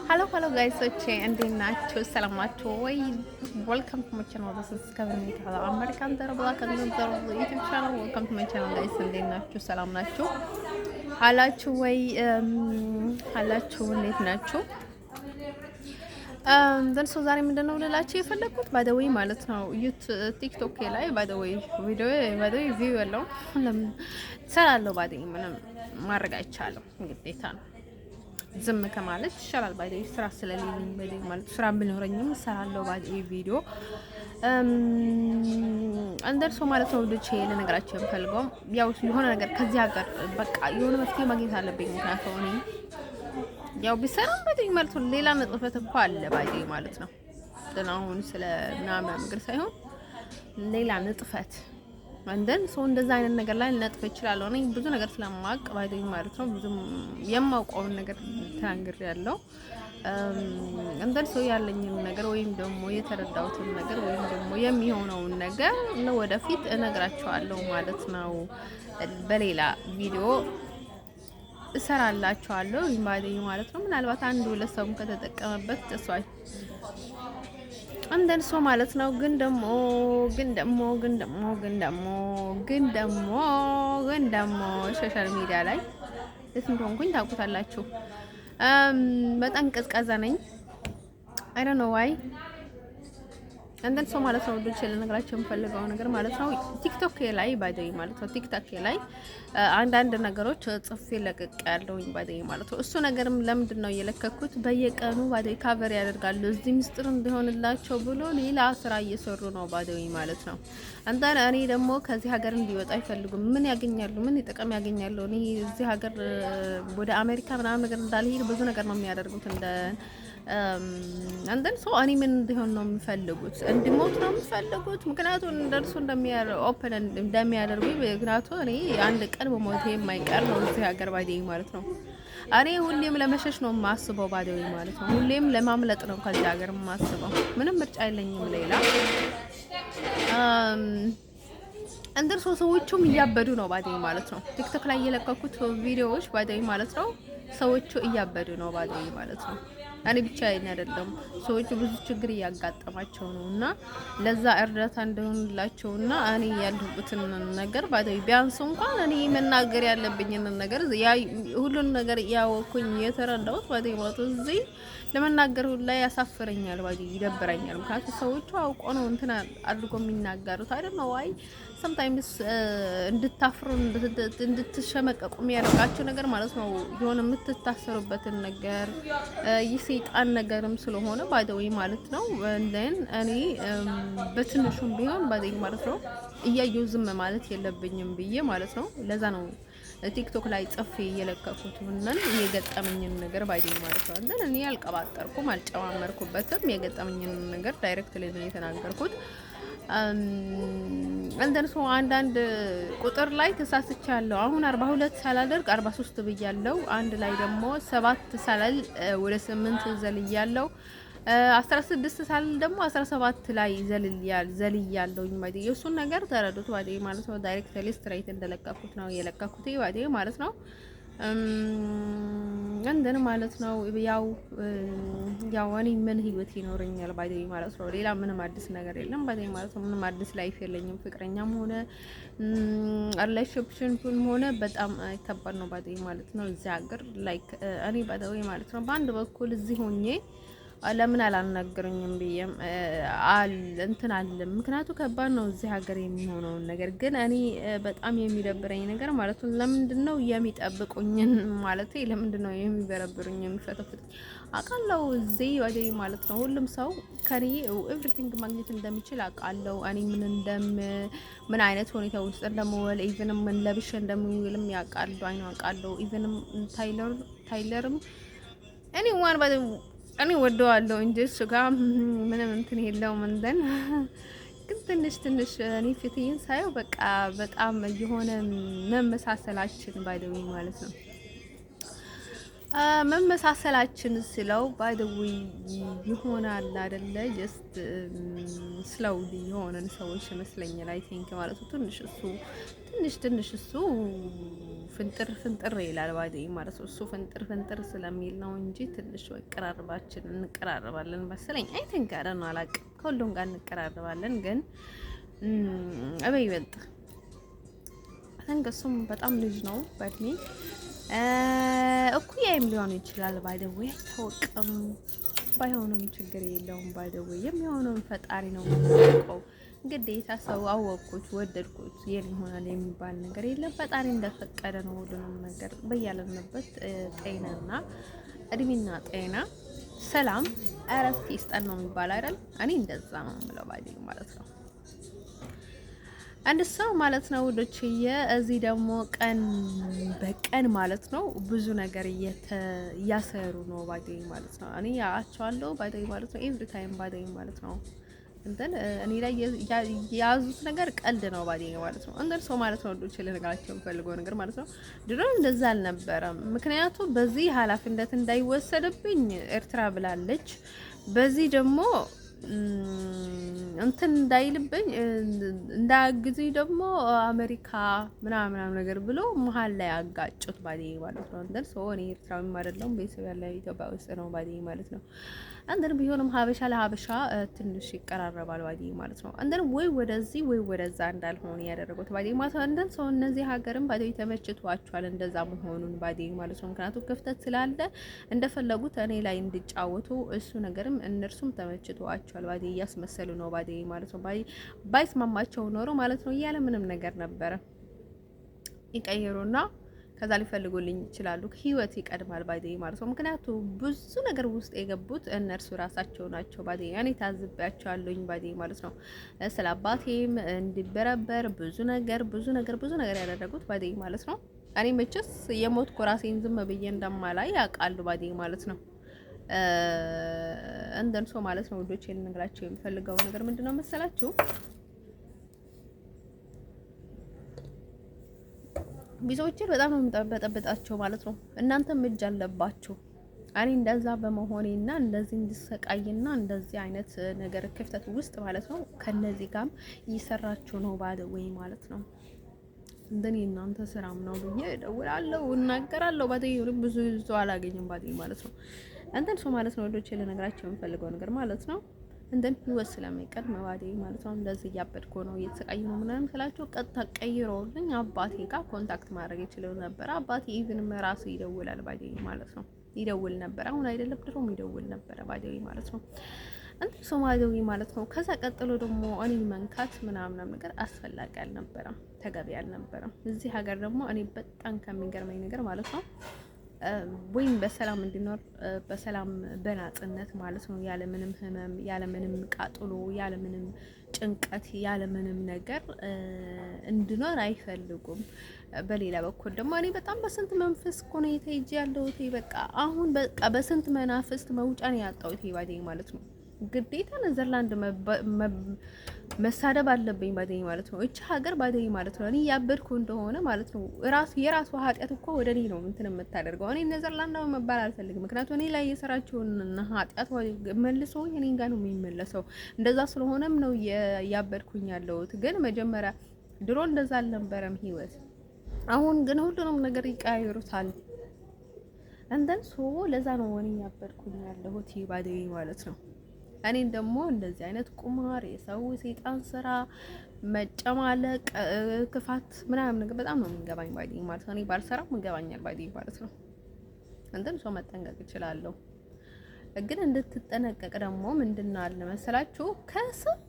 Hello, hello guys. እንዴት ናችሁ? ሰላም ናችሁ ወይ? Welcome to my channel. This is Kevin Mitala. American Darabla kan YouTube channel. Welcome to my channel guys. እንዴት ናችሁ? ሰላም ናችሁ? አላችሁ ወይ? አላችሁ እንዴት ናችሁ? ደን ሶ ዛሬ ምንድነው ልላችሁ የፈለኩት ባይ ዘ ዌይ ማለት ነው ቲክቶክ ላይ ባይ ዘ ዌይ ቪዲዮ ባይ ዘ ዌይ ቪው ያለው ለምን ሰራለው ባይ ዘ ዌይ ምንም ማድረግ አይቻልም ግዴታ ነው ዝም ከማለት ይሻላል ባይ ዘ ዌይ ስራ ስለሌለኝ ባይ ዘ ዌይ ማለት ስራ ቢኖረኝም ሰራለው ባይ ዘ ዌይ ቪዲዮ አንደርሶ ማለት ነው ልጅ ለነገራችሁ የምፈልገው ያው የሆነ ነገር ከዚህ ሀገር በቃ የሆነ መፍትሄ ማግኘት አለብኝ ምክንያቱም እኔ ያው ቢሰራም ባይ ማለት ነው ሌላ ነጥፈት እኮ አለ ባይ ማለት ነው አሁን ስለ ምናምን ነገር ሳይሆን ሌላ ነጥፈት አንደን ሰው እንደዛ አይነት ነገር ላይ ነጥፈ ይችላል እኔ ብዙ ነገር ስለማቅ ባይ ማለት ነው ብዙ የማውቀው ነገር ተናግሬያለሁ አንደን ሰው ያለኝን ነገር ወይም ደግሞ የተረዳሁትን ነገር ወይም ደግሞ የሚሆነውን ነገር ለወደፊት እነግራቸዋለሁ ማለት ነው በሌላ ቪዲዮ እሰራላችኋለሁ ይማደኝ ማለት ነው ምናልባት አንዱ ለሰውም ከተጠቀመበት ተሷይ አንደን ሰው ማለት ነው ግን ደግሞ ሶሻል ሚዲያ ላይ ለስንት ሆንኩኝ ታውቁታላችሁ በጣም ቀዝቃዛ ነኝ አይ ዶንት ኖ ዋይ አንደን ሰው ማለት ነው ልጅ ለነገራችሁ የምፈልገው ነገር ማለት ነው ቲክቶክ ላይ ባይደይ ማለት ነው ቲክቶክ ላይ አንዳንድ ነገሮች ጽፌ ለቀቅ ያለውኝ ባይደይ ማለት ነው እሱ ነገርም ለምንድን ነው የለከኩት በየቀኑ ባይደይ ካቨር ያደርጋሉ እዚህ ምስጥር እንዲሆንላቸው ብሎ ሌላ ስራ እየሰሩ ነው ባይደይ ማለት ነው አንተን እኔ ደግሞ ከዚህ ሀገር እንዲወጣ አይፈልጉም ምን ያገኛሉ ምን ይጠቀም ያገኛሉ እኔ እዚህ ሀገር ወደ አሜሪካ ምናምን ነገር እንዳልሄድ ብዙ ነገር ነው የሚያደርጉት እንደ አንደን ሰው እኔ ምን እንዲሆን ነው የሚፈልጉት እንዲሞት ነው የሚፈልጉት ምክንያቱም እንደርሱ ኦፕን እንደሚያደርጉኝ ምክንያቱም እኔ አንድ ቀን በሞቴ የማይቀር ነው እዚህ ሀገር ባይደኝ ማለት ነው እኔ ሁሌም ለመሸሽ ነው የማስበው ባይደኝ ማለት ነው ሁሌም ለማምለጥ ነው ከዚህ ሀገር የማስበው ምንም ምርጫ የለኝም ሌላ እንደር ሰዎቹም እያበዱ ነው ባይደኝ ማለት ነው ቲክቶክ ላይ የለቀኩት ቪዲዮዎች ባይደኝ ማለት ነው ሰዎቹ እያበዱ ነው ባይደኝ ማለት ነው እኔ ብቻ አይደለም ሰዎች ብዙ ችግር ያጋጠማቸው ነውና ለዛ እርዳታ እንደሆነላቸውና እኔ ያለሁበትን ነገር ባይደይ ቢያንስ እንኳን እኔ መናገር ያለብኝን ነገር ያ ሁሉን ነገር ያወኩኝ የተረዳሁት ባይደይ ማለት እዚህ ለመናገር ሁሉ ላይ ያሳፍረኛል ባይደይ ይደብረኛል ምክንያቱም ሰዎቹ አውቀው ነው እንትና አድርጎ የሚናገሩት አይደል ነው አይ sometimes እንድታፍሩ እንድትሸመቀቁ የሚያደርጋቸው ነገር ማለት ነው የሆነ የምትታሰሩበትን ነገር ይሰይጣን ነገርም ስለሆነ ባይደይ ማለት ነው እንደን እኔ በትንሹም ቢሆን ባይደይ ማለት ነው እያየሁ ዝም ማለት የለብኝም ብዬ ማለት ነው ለዛ ነው ቲክቶክ ላይ ጽፌ የለቀኩት ምንን የገጠመኝን ነገር ባይደይ ማለት ነው እንደን እኔ አልቀባጠርኩም አልጨማመርኩበትም የገጠመኝን ነገር ዳይሬክት ላይ ነው የተናገርኩት እንደን ሰው አንዳንድ ቁጥር ላይ ተሳስቻለሁ አሁን 42 ሳላደርግ 43 ብያለሁ አንድ ላይ ደግሞ 7 ሳላል ወደ 8 ዘልያለሁ 16 ሳል ደግሞ 17 ላይ ዘልያለሁኝ ማለት የሱን ነገር ተረዱት ባይደይ ማለት ነው ዳይሬክትሊ ስትሬት እንደለቀኩት ነው የለቀኩት ባይደይ ማለት ነው እንደን ማለት ነው ያው እኔ ምን ህይወት ይኖረኛል ባይደይ ማለት ነው ሌላ ምንም አዲስ ነገር የለም ባይደይ ማለት ነው ምንም አዲስ ላይፍ የለኝም ፍቅረኛም ሆነ ሪሌሽንሺፕም ሆነ በጣም ከባድ ነው ባይደይ ማለት ነው እዚህ ሀገር ላይክ እኔ ባይደይ ማለት ነው በአንድ በኩል እዚህ ሆኜ ለምን አላናገሩኝም ብዬም እንትን አለ ምክንያቱም ከባድ ነው እዚህ ሀገር የሚሆነው ነገር ግን እኔ በጣም የሚደብረኝ ነገር ማለት ነው ለምንድነው የሚጠብቁኝን ማለት ለምንድነው የሚበረብሩኝ የሚፈተፍቱኝ አቃለው እዚህ ወዲህ ማለት ነው ሁሉም ሰው ከኔ ኤቭሪቲንግ ማግኘት እንደሚችል አቃለው እኔ ምን አይነት ሁኔታ ውስጥ እንደምወል ኢቭን ምን ለብሼ እንደምውልም ያቃለው አቃለው ኢቭን ታይለርም anyone by the እኔ ወደዋለሁ እንጂ እሱ ጋር ምንም እንትን የለውም እንደን ግን ትንሽ እኔ ፊቴን ሳየው በቃ በጣም የሆነ መመሳሰላችን ባይደው ማለት ነው መመሳሰላችን ስለው ባይደው ይሆናል አይደለ ጀስት ስለው የሆነን ሰዎች መስለኛል አይ ቲንክ ማለት ነው ትንሽ እሱ ፍንጥር ፍንጥር ይላል ባዴ ማለት ነው። እሱ ፍንጥር ፍንጥር ስለሚል ነው እንጂ ትንሽ መቀራረባችን እንቀራረባለን መሰለኝ። አይ ተንጋራ ነው አላውቅም። ከሁሉም ጋር እንቀራረባለን ግን ይበልጥ እሱም በጣም ልጅ ነው በእድሜ እኩያም ሊሆን ይችላል። ባይደዌ አይታወቅም። ባይሆንም ችግር የለውም። ባይደዌ የሚሆነውን ፈጣሪ ነው የሚያውቀው። ግዴታ ሰው አወቅኩት ወደድኩት የኔ ይሆናል የሚባል ነገር የለም። ፈጣሪ እንደፈቀደ ነው ሁሉንም ነገር በያለንበት ጤናና እድሜና ጤና ሰላም እረፍት ይስጠን ነው የሚባል አይደል? እኔ እንደዛ ነው የምለው ባይደዌ ማለት ነው። አንድ ሰው ማለት ነው ውዶችዬ። እዚህ ደግሞ ቀን በቀን ማለት ነው ብዙ ነገር እያሰሩ ነው ባዴ ማለት ነው። እኔ ያያቸዋለሁ ባዴ ማለት ነው። ኤቭሪ ታይም ባዴ ማለት ነው። እንትን እኔ ላይ የያዙት ነገር ቀልድ ነው ባዴ ማለት ነው። እንትን ሰው ማለት ነው ውዶች ልነግራቸው የምፈልገው ነገር ማለት ነው። ድሮ እንደዛ አልነበረም። ምክንያቱም በዚህ ኃላፊነት እንዳይወሰድብኝ ኤርትራ ብላለች። በዚህ ደግሞ እንትን እንዳይልብኝ እንዳያግዙኝ ደግሞ አሜሪካ ምናምን ነገር ብሎ መሀል ላይ አጋጩት ባዴ ማለት ነው። እንትን ሰው እኔ ኤርትራዊም አይደለሁም ቤተሰብ ያለ ኢትዮጵያ ውስጥ ነው ባዴ ማለት ነው። አንደን ቢሆንም ሀበሻ ለሀበሻ ትንሽ ይቀራረባል ባዴ ማለት ነው። አንደን ወይ ወደዚህ ወይ ወደዛ እንዳልሆነ ያደረጉት ባዴ ማለት ነው። አንደን ሰው እነዚህ ሀገርም ባዴ ተመችቷቸዋል እንደዛ መሆኑን ባዴ ማለት ነው። ምክንያቱም ክፍተት ስላለ እንደፈለጉት እኔ ላይ እንዲጫወቱ እሱ ነገርም እነርሱም ተመችቷቸዋል ባዴ እያስመሰሉ ነው ባዴ ማለት ነው። ባይስማማቸው ኖሮ ማለት ነው ያለ ምንም ነገር ነበረ ይቀይሩና ከዛ ሊፈልጉልኝ ይችላሉ። ህይወት ይቀድማል ባዴ ማለት ነው። ምክንያቱም ብዙ ነገር ውስጥ የገቡት እነርሱ ራሳቸው ናቸው ባዴ። እኔ ታዝቤያቸዋለሁኝ ባዴ ማለት ነው። ስለ አባቴም እንዲበረበር ብዙ ነገር ያደረጉት ባዴ ማለት ነው። እኔ መቼስ የሞትኩ ራሴን ዝም ብዬ እንደማላይ ያውቃሉ ባዴ ማለት ነው። እንደን ሰው ማለት ነው ውዶቼ ልነግራቸው የሚፈልገው ነገር ምንድነው መሰላችሁ? ብዙዎችን በጣም ነው የምጠበጣቸው ማለት ነው። እናንተም እጅ አለባችሁ። እኔ እንደዛ በመሆኔና እንደዚህ እንድሰቃይና እንደዚህ አይነት ነገር ክፍተት ውስጥ ማለት ነው ከነዚህ ጋርም እየሰራችሁ ነው ባደወይ ማለት ነው። እንደኔ እናንተ ስራም ነው ብዬ እደውላለሁ እናገራለሁ ባዴ ብዙ ሰው አላገኝም ባዴ ማለት ነው። አንተን ሰው ማለት ነው ወዶቼ ልነግራቸው የምፈልገው ነገር ማለት ነው። እንደን ህይወት ስለማይቀር መባዴ ማለት ነው። እንደዚህ እያበድኩ ነው እየተሰቃዩ ነው ምናምን ስላቸው ቀጥታ ቀይሮልኝ አባቴ ጋር ኮንታክት ማድረግ ይችላል ነበር። አባቴ ኢቭን ራሱ ይደውላል ባዴ ማለት ነው። ይደውል ነበር። አሁን አይደለም ድሮም ይደውል ነበር ባዴ ማለት ነው። እንትን ሶማሌዊ ማለት ነው። ከዛ ቀጥሎ ደግሞ እኔ መንካት ምናምን ነገር አስፈላጊ አልነበረም፣ ተገቢ አልነበረም። እዚህ ሀገር ደግሞ እኔ በጣም ከሚገርመኝ ነገር ማለት ነው ወይም በሰላም እንዲኖር በሰላም በናጽነት ማለት ነው ያለ ምንም ህመም ያለ ምንም ቃጥሎ ያለ ምንም ጭንቀት ያለ ምንም ነገር እንዲኖር አይፈልጉም። በሌላ በኩል ደግሞ እኔ በጣም በስንት መንፈስ እኮ ነው የተይዤ ያለሁት። በቃ አሁን በቃ በስንት መናፍስት መውጫ ነው ያጣሁት ባዴ ማለት ነው። ግዴታ ኔዘርላንድ መሳደብ አለብኝ ባዴ ማለት ነው። እቺ ሀገር ባዴ ማለት ነው። እኔ ያበድኩ እንደሆነ ማለት ነው የራሱ ኃጢአት እኮ ወደ እኔ ነው እንትን የምታደርገው። እኔ ኔዘርላንድ መባል አልፈልግም። ምክንያቱም እኔ ላይ የሰራችውን ኃጢአት መልሶ እኔ ጋር ነው የሚመለሰው። እንደዛ ስለሆነም ነው ያበድኩኝ ያለሁት። ግን መጀመሪያ ድሮ እንደዛ አልነበረም ህይወት። አሁን ግን ሁሉንም ነገር ይቀያይሩታል። እንደን ለዛ ነው እኔ ያበድኩኝ ያለሁት ባዴ ማለት ነው። እኔን ደግሞ እንደዚህ አይነት ቁማር፣ የሰው ሰይጣን ስራ፣ መጨማለቅ፣ ክፋት ምናምን ነገር በጣም ነው የሚገባኝ ባዴ ማለት ነው። እኔ ባልሰራም ይገባኛል ባዴ ማለት ነው። እንትን ሰው መጠንቀቅ እችላለሁ። ግን እንድትጠነቀቅ ደግሞ ምንድነው አለ መሰላችሁ ከስንት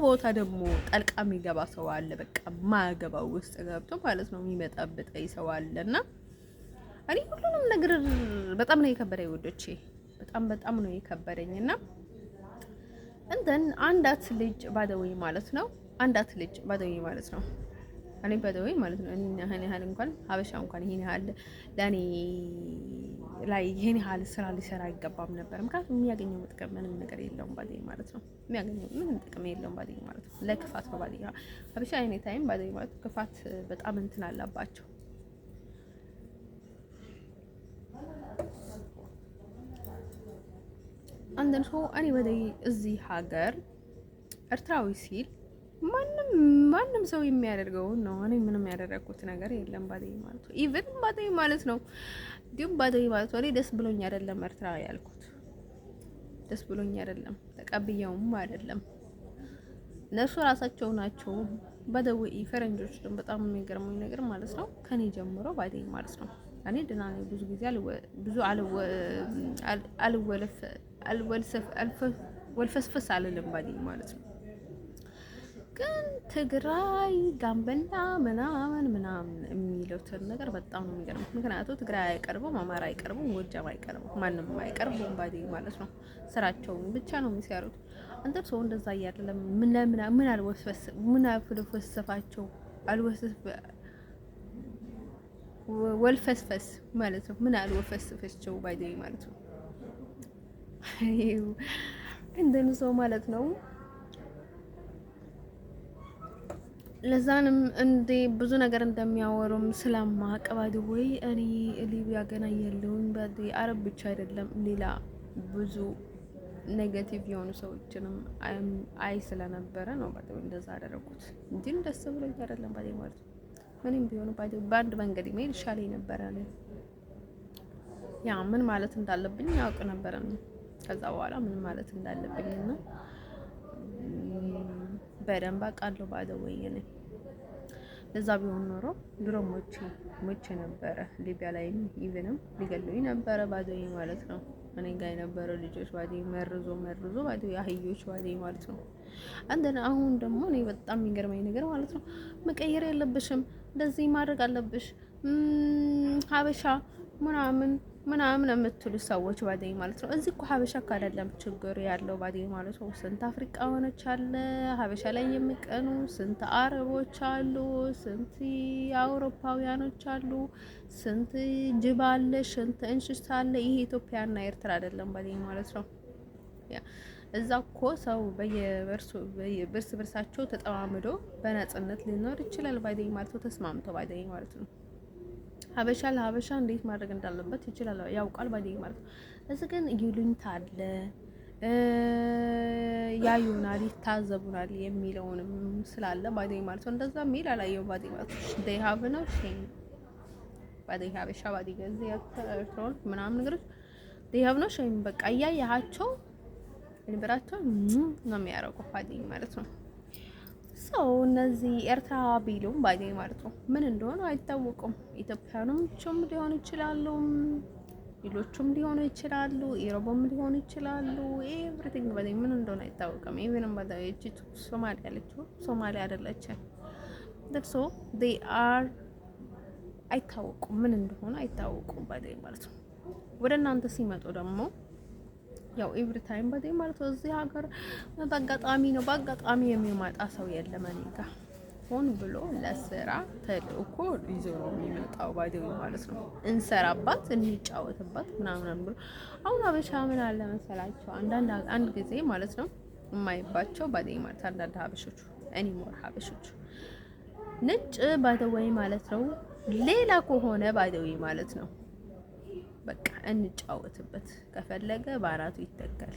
ቦታ ደግሞ ጠልቃ የሚገባ ሰው አለ። በቃ ማገባው ውስጥ ገብቶ ማለት ነው የሚመጣብጠኝ ሰው አለና እኔ ሁሉንም ነገር በጣም ነው የከበደኝ ወዶቼ፣ በጣም ነው የከበደኝና እንትን አንዳት ልጅ ባደወይ ማለት ነው። አንዳት ልጅ ባደወይ ማለት ነው። እኔ ባደወይ ማለት ነው። እኔ እኔ ያህል እንኳን ሀበሻ እንኳን ይሄን ያህል ለኔ ላይ ይሄን ያህል ስራ ሊሰራ አይገባም ነበር። ምክንያቱም የሚያገኘው ጥቅም ምንም ነገር የለውም ባደወይ ማለት ነው። የሚያገኘው ምንም ጥቅም የለውም ባደወይ ማለት ነው። ለክፋት ነው ባደወይ ሀበሻ አይኔ ታይም ባደወይ ማለት ክፋት በጣም እንትን አላባቸው። አንደን ሰው እኔ ወደ እዚህ ሀገር ኤርትራዊ ሲል ማንም ሰው የሚያደርገው ነው። እኔ ምንም ያደረኩት ነገር የለም ባደይ ማለት ነው። ኢቭን ባደይ ማለት ነው እንዲሁም ባደይ ማለት ነው። እኔ ደስ ብሎኝ አይደለም ኤርትራ ያልኩት፣ ደስ ብሎኝ አይደለም ተቀብየውም አይደለም። እነሱ ራሳቸው ናቸው በደውይ ፈረንጆች ደግሞ በጣም የሚገርመኝ ነገር ማለት ነው ከኔ ጀምሮ ባደይ ማለት ነው። እኔ ደህና ነኝ ብዙ ጊዜ ብዙ ወልፈስፈስ አልልም ባደይ ማለት ነው። ግን ትግራይ ጋምቤላ ምናምን የሚሉትን ነገር በጣም ነው የሚገርመው። ምክንያቱም ትግራይ አይቀርቡም፣ አማራ አይቀርቡም፣ ጎጃም አይቀርቡም፣ ማንም አይቀርቡም ባደይ ማለት ነው። ስራቸውን ብቻ ነው የሚሰሩት። አንተ ሰው እንደዛ እያለም ምን አልወሰፋቸው ወልፈስፈስ ማለት ነው። ምን አልወፈስፈቸው ባደይ ማለት ነው። እንደነ ሰው ማለት ነው። ለዛንም እንደ ብዙ ነገር እንደሚያወሩም ስለማቅ ባደይ ወይ እኔ ሊቢያ ገና ያለውን ባደይ አረብ ብቻ አይደለም ሌላ ብዙ ኔጌቲቭ የሆኑ ሰዎችንም አይ ስለነበረ ነው ባደይ እንደዛ አደረኩት እንጂ ደስ ብሎኝ አይደለም ባደይ ማለት ነው። ምንም ቢሆን ባደይ በአንድ መንገድ መሄድ ይሻለኝ ነበር አለ። ያ ምን ማለት እንዳለብኝ ያውቅ ነበር ነው። ከዛ በኋላ ምን ማለት እንዳለብኝና በደንብ አውቃለሁ ባደይ ወይ ነኝ። ለዛ ቢሆን ኖሮ ድሮ ሞቼ ነበረ። ሊቢያ ላይም ኢቭንም ሊገሉኝ ነበረ ባደይ ማለት ነው። እኔ ጋር የነበረው ልጆች ባደይ መርዞ ባደይ አህዮች ባደይ ማለት ነው። አንደና አሁን ደግሞ እኔ በጣም የሚገርመኝ ነገር ማለት ነው መቀየር የለብሽም እንደዚህ ማድረግ አለብሽ ሀበሻ ምናምን የምትሉ ሰዎች ባደይ ማለት ነው። እዚህ እኮ ሀበሻ አይደለም ችግር ያለው ባደይ ማለት ነው። ስንት አፍሪካውያኖች አለ ሀበሻ ላይ የሚቀኑ፣ ስንት አረቦች አሉ፣ ስንት አውሮፓውያኖች አሉ፣ ስንት ጅብ አለ፣ ስንት እንስሳ አለ። ይሄ ኢትዮጵያና ኤርትራ አይደለም ባደይ ማለት ነው። እዛ እኮ ሰው በርስ በርሳቸው ተጠማምዶ በነጻነት ሊኖር ይችላል ባደይ ማለት ነው። ተስማምቶ ባደይ ማለት ነው። ሀበሻ ለሀበሻ እንዴት ማድረግ እንዳለበት ይችላል ያውቃል ባደይ ማለት ነው። እዚህ ግን ይሉኝታ አለ ያዩናል፣ ይታዘቡናል የሚለውንም ስላለ ባደይ ማለት ነው። እንደዛ ሚል አላየው ባደይ ማለት ነው። they have no shame ባደይ ሀበሻ ባደይ ገዚህ ያተረፈው ምናምን ነገሮች they have no shame በቃ ያያያቸው እንብራቸው ነው የሚያረቁ ባደይ ማለት ነው። ሰው እነዚህ ኤርትራ ቢሉም ባደይ ማለት ነው ምን እንደሆነ አይታወቁም። ኢትዮጵያኖችም ሊሆኑ ይችላሉ፣ ሌሎችም ሊሆኑ ይችላሉ፣ ኢሮቦም ሊሆኑ ይችላሉ። ኤቭሪቲንግ ባደይ ምን እንደሆነ አይታወቅም። ኢቭንም ባደይ እቺ ሶማሊ ያለችው ሶማሊ አይደለችም። ደርሶ they are አይታወቁም፣ ምን እንደሆነ አይታወቁም ባደይ ማለት ነው። ወደ እናንተ ሲመጡ ደግሞ ያው ኤቭሪ ታይም ባደይ ማለት ነው እዚህ ሀገር በአጋጣሚ የሚመጣ ሰው የለም። እኔ ጋር ሆን ብሎ ለስራ ተልእኮ ይዞ ነው የሚመጣው ባደይ ማለት ነው። እንሰራባት እንጫወትባት ምናምን ብሎ አሁን ሀበሻ ምን አለ መሰላቸው አንድ ጊዜ ማለት ነው የማይባቸው ባደይ ማለት አንዳንድ ሀበሾች ኤኒሞር ሀበሾች ነጭ ባደይ ማለት ነው ሌላ ከሆነ ባደይ ማለት ነው በቃ እንጫወትበት ከፈለገ በአራቱ ይተካል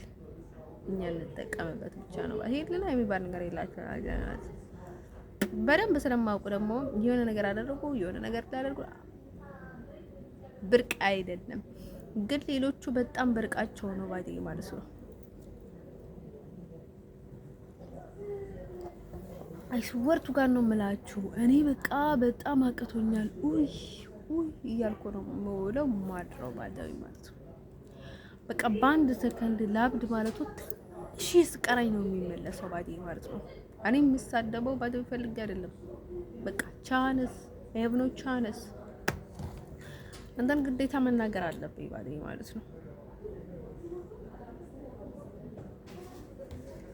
እኛ እንጠቀምበት ብቻ ነው። ይሄ ሌላ የሚባል ነገር የላቸው አገናት በደንብ ስለማውቁ ደግሞ የሆነ ነገር አደረጉ የሆነ ነገር ታደርጉ ብርቅ አይደለም። ግን ሌሎቹ በጣም ብርቃቸው ነው ባደይ ማለት ነው። አይስወርቱ ጋር ነው የምላችሁ እኔ በቃ በጣም አቅቶኛል እያልኩ ነው የምውለው ማድረው ባደይ ማለት ነው። በቃ በአንድ ሰከንድ ላብድ ማለት ነው ትንሽ ስቀራኝ ነው የሚመለሰው ባደይ ማለት ነው። እኔ የምሳደበው ባደይ ፈልጌ አይደለም። በቃ ቻንስ ሄቭኖ ቻንስ አንተን ግዴታ መናገር አለብኝ ባደይ ማለት ነው።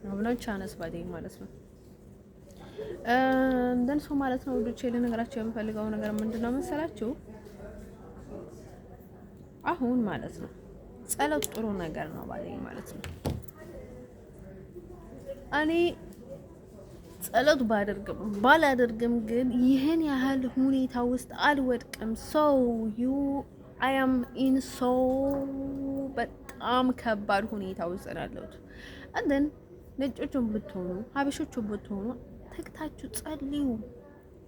ሄቭኖ ቻንስ ባደይ ማለት ነው። እንደን ሰው ማለት ነው ወዶቼ ልነግራችሁ የምፈልገው ነገር ምንድነው መሰላችሁ? አሁን ማለት ነው ጸሎት ጥሩ ነገር ነው ባደይ ማለት ነው። እኔ ጸሎት ባላደርግም ግን ይሄን ያህል ሁኔታ ውስጥ አልወድቅም። ሰው አይ አም ኢን ሶ በጣም ከባድ ሁኔታ ውስጥ ነው ያለሁት። እንደን ነጮቹም ብትሆኑ ሀበሾቹም ብትሆኑ ተግታችሁ ጸልዩ።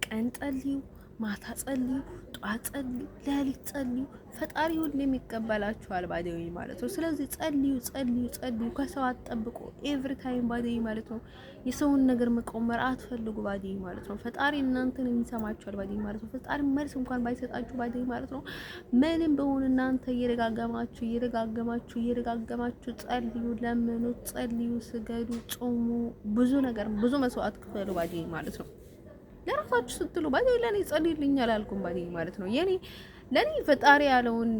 ቀን ጸልዩ፣ ማታ ጸልዩ፣ ጧት ጸልዩ፣ ሌሊት ጸልዩ። ፈጣሪ ሁሌም ይቀበላችኋል ባዴዊ ማለት ነው። ስለዚህ ጸልዩ ጸልዩ ጸልዩ። ከሰው አትጠብቁ ኤቭሪ ታይም ባዴዊ ማለት ነው። የሰውን ነገር መቆመር አትፈልጉ ባዴዊ ማለት ነው። ፈጣሪ እናንተን የሚሰማችኋል ባዴዊ ማለት ነው። ፈጣሪ መልስ እንኳን ባይሰጣችሁ ባዴዊ ማለት ነው። ምንም በሆነ እናንተ እየደጋገማችሁ ጸልዩ፣ ለምኑ፣ ጸልዩ፣ ስገዱ፣ ጾሙ፣ ብዙ ነገር ብዙ መስዋዕት ክፈሉ ባዴዊ ማለት ነው። ለራሳችሁ ስትሉ ባዴ ለኔ ጸልይልኝ አላልኩም ባዴ ማለት ነው። ለኔ ፈጣሪ ያለውን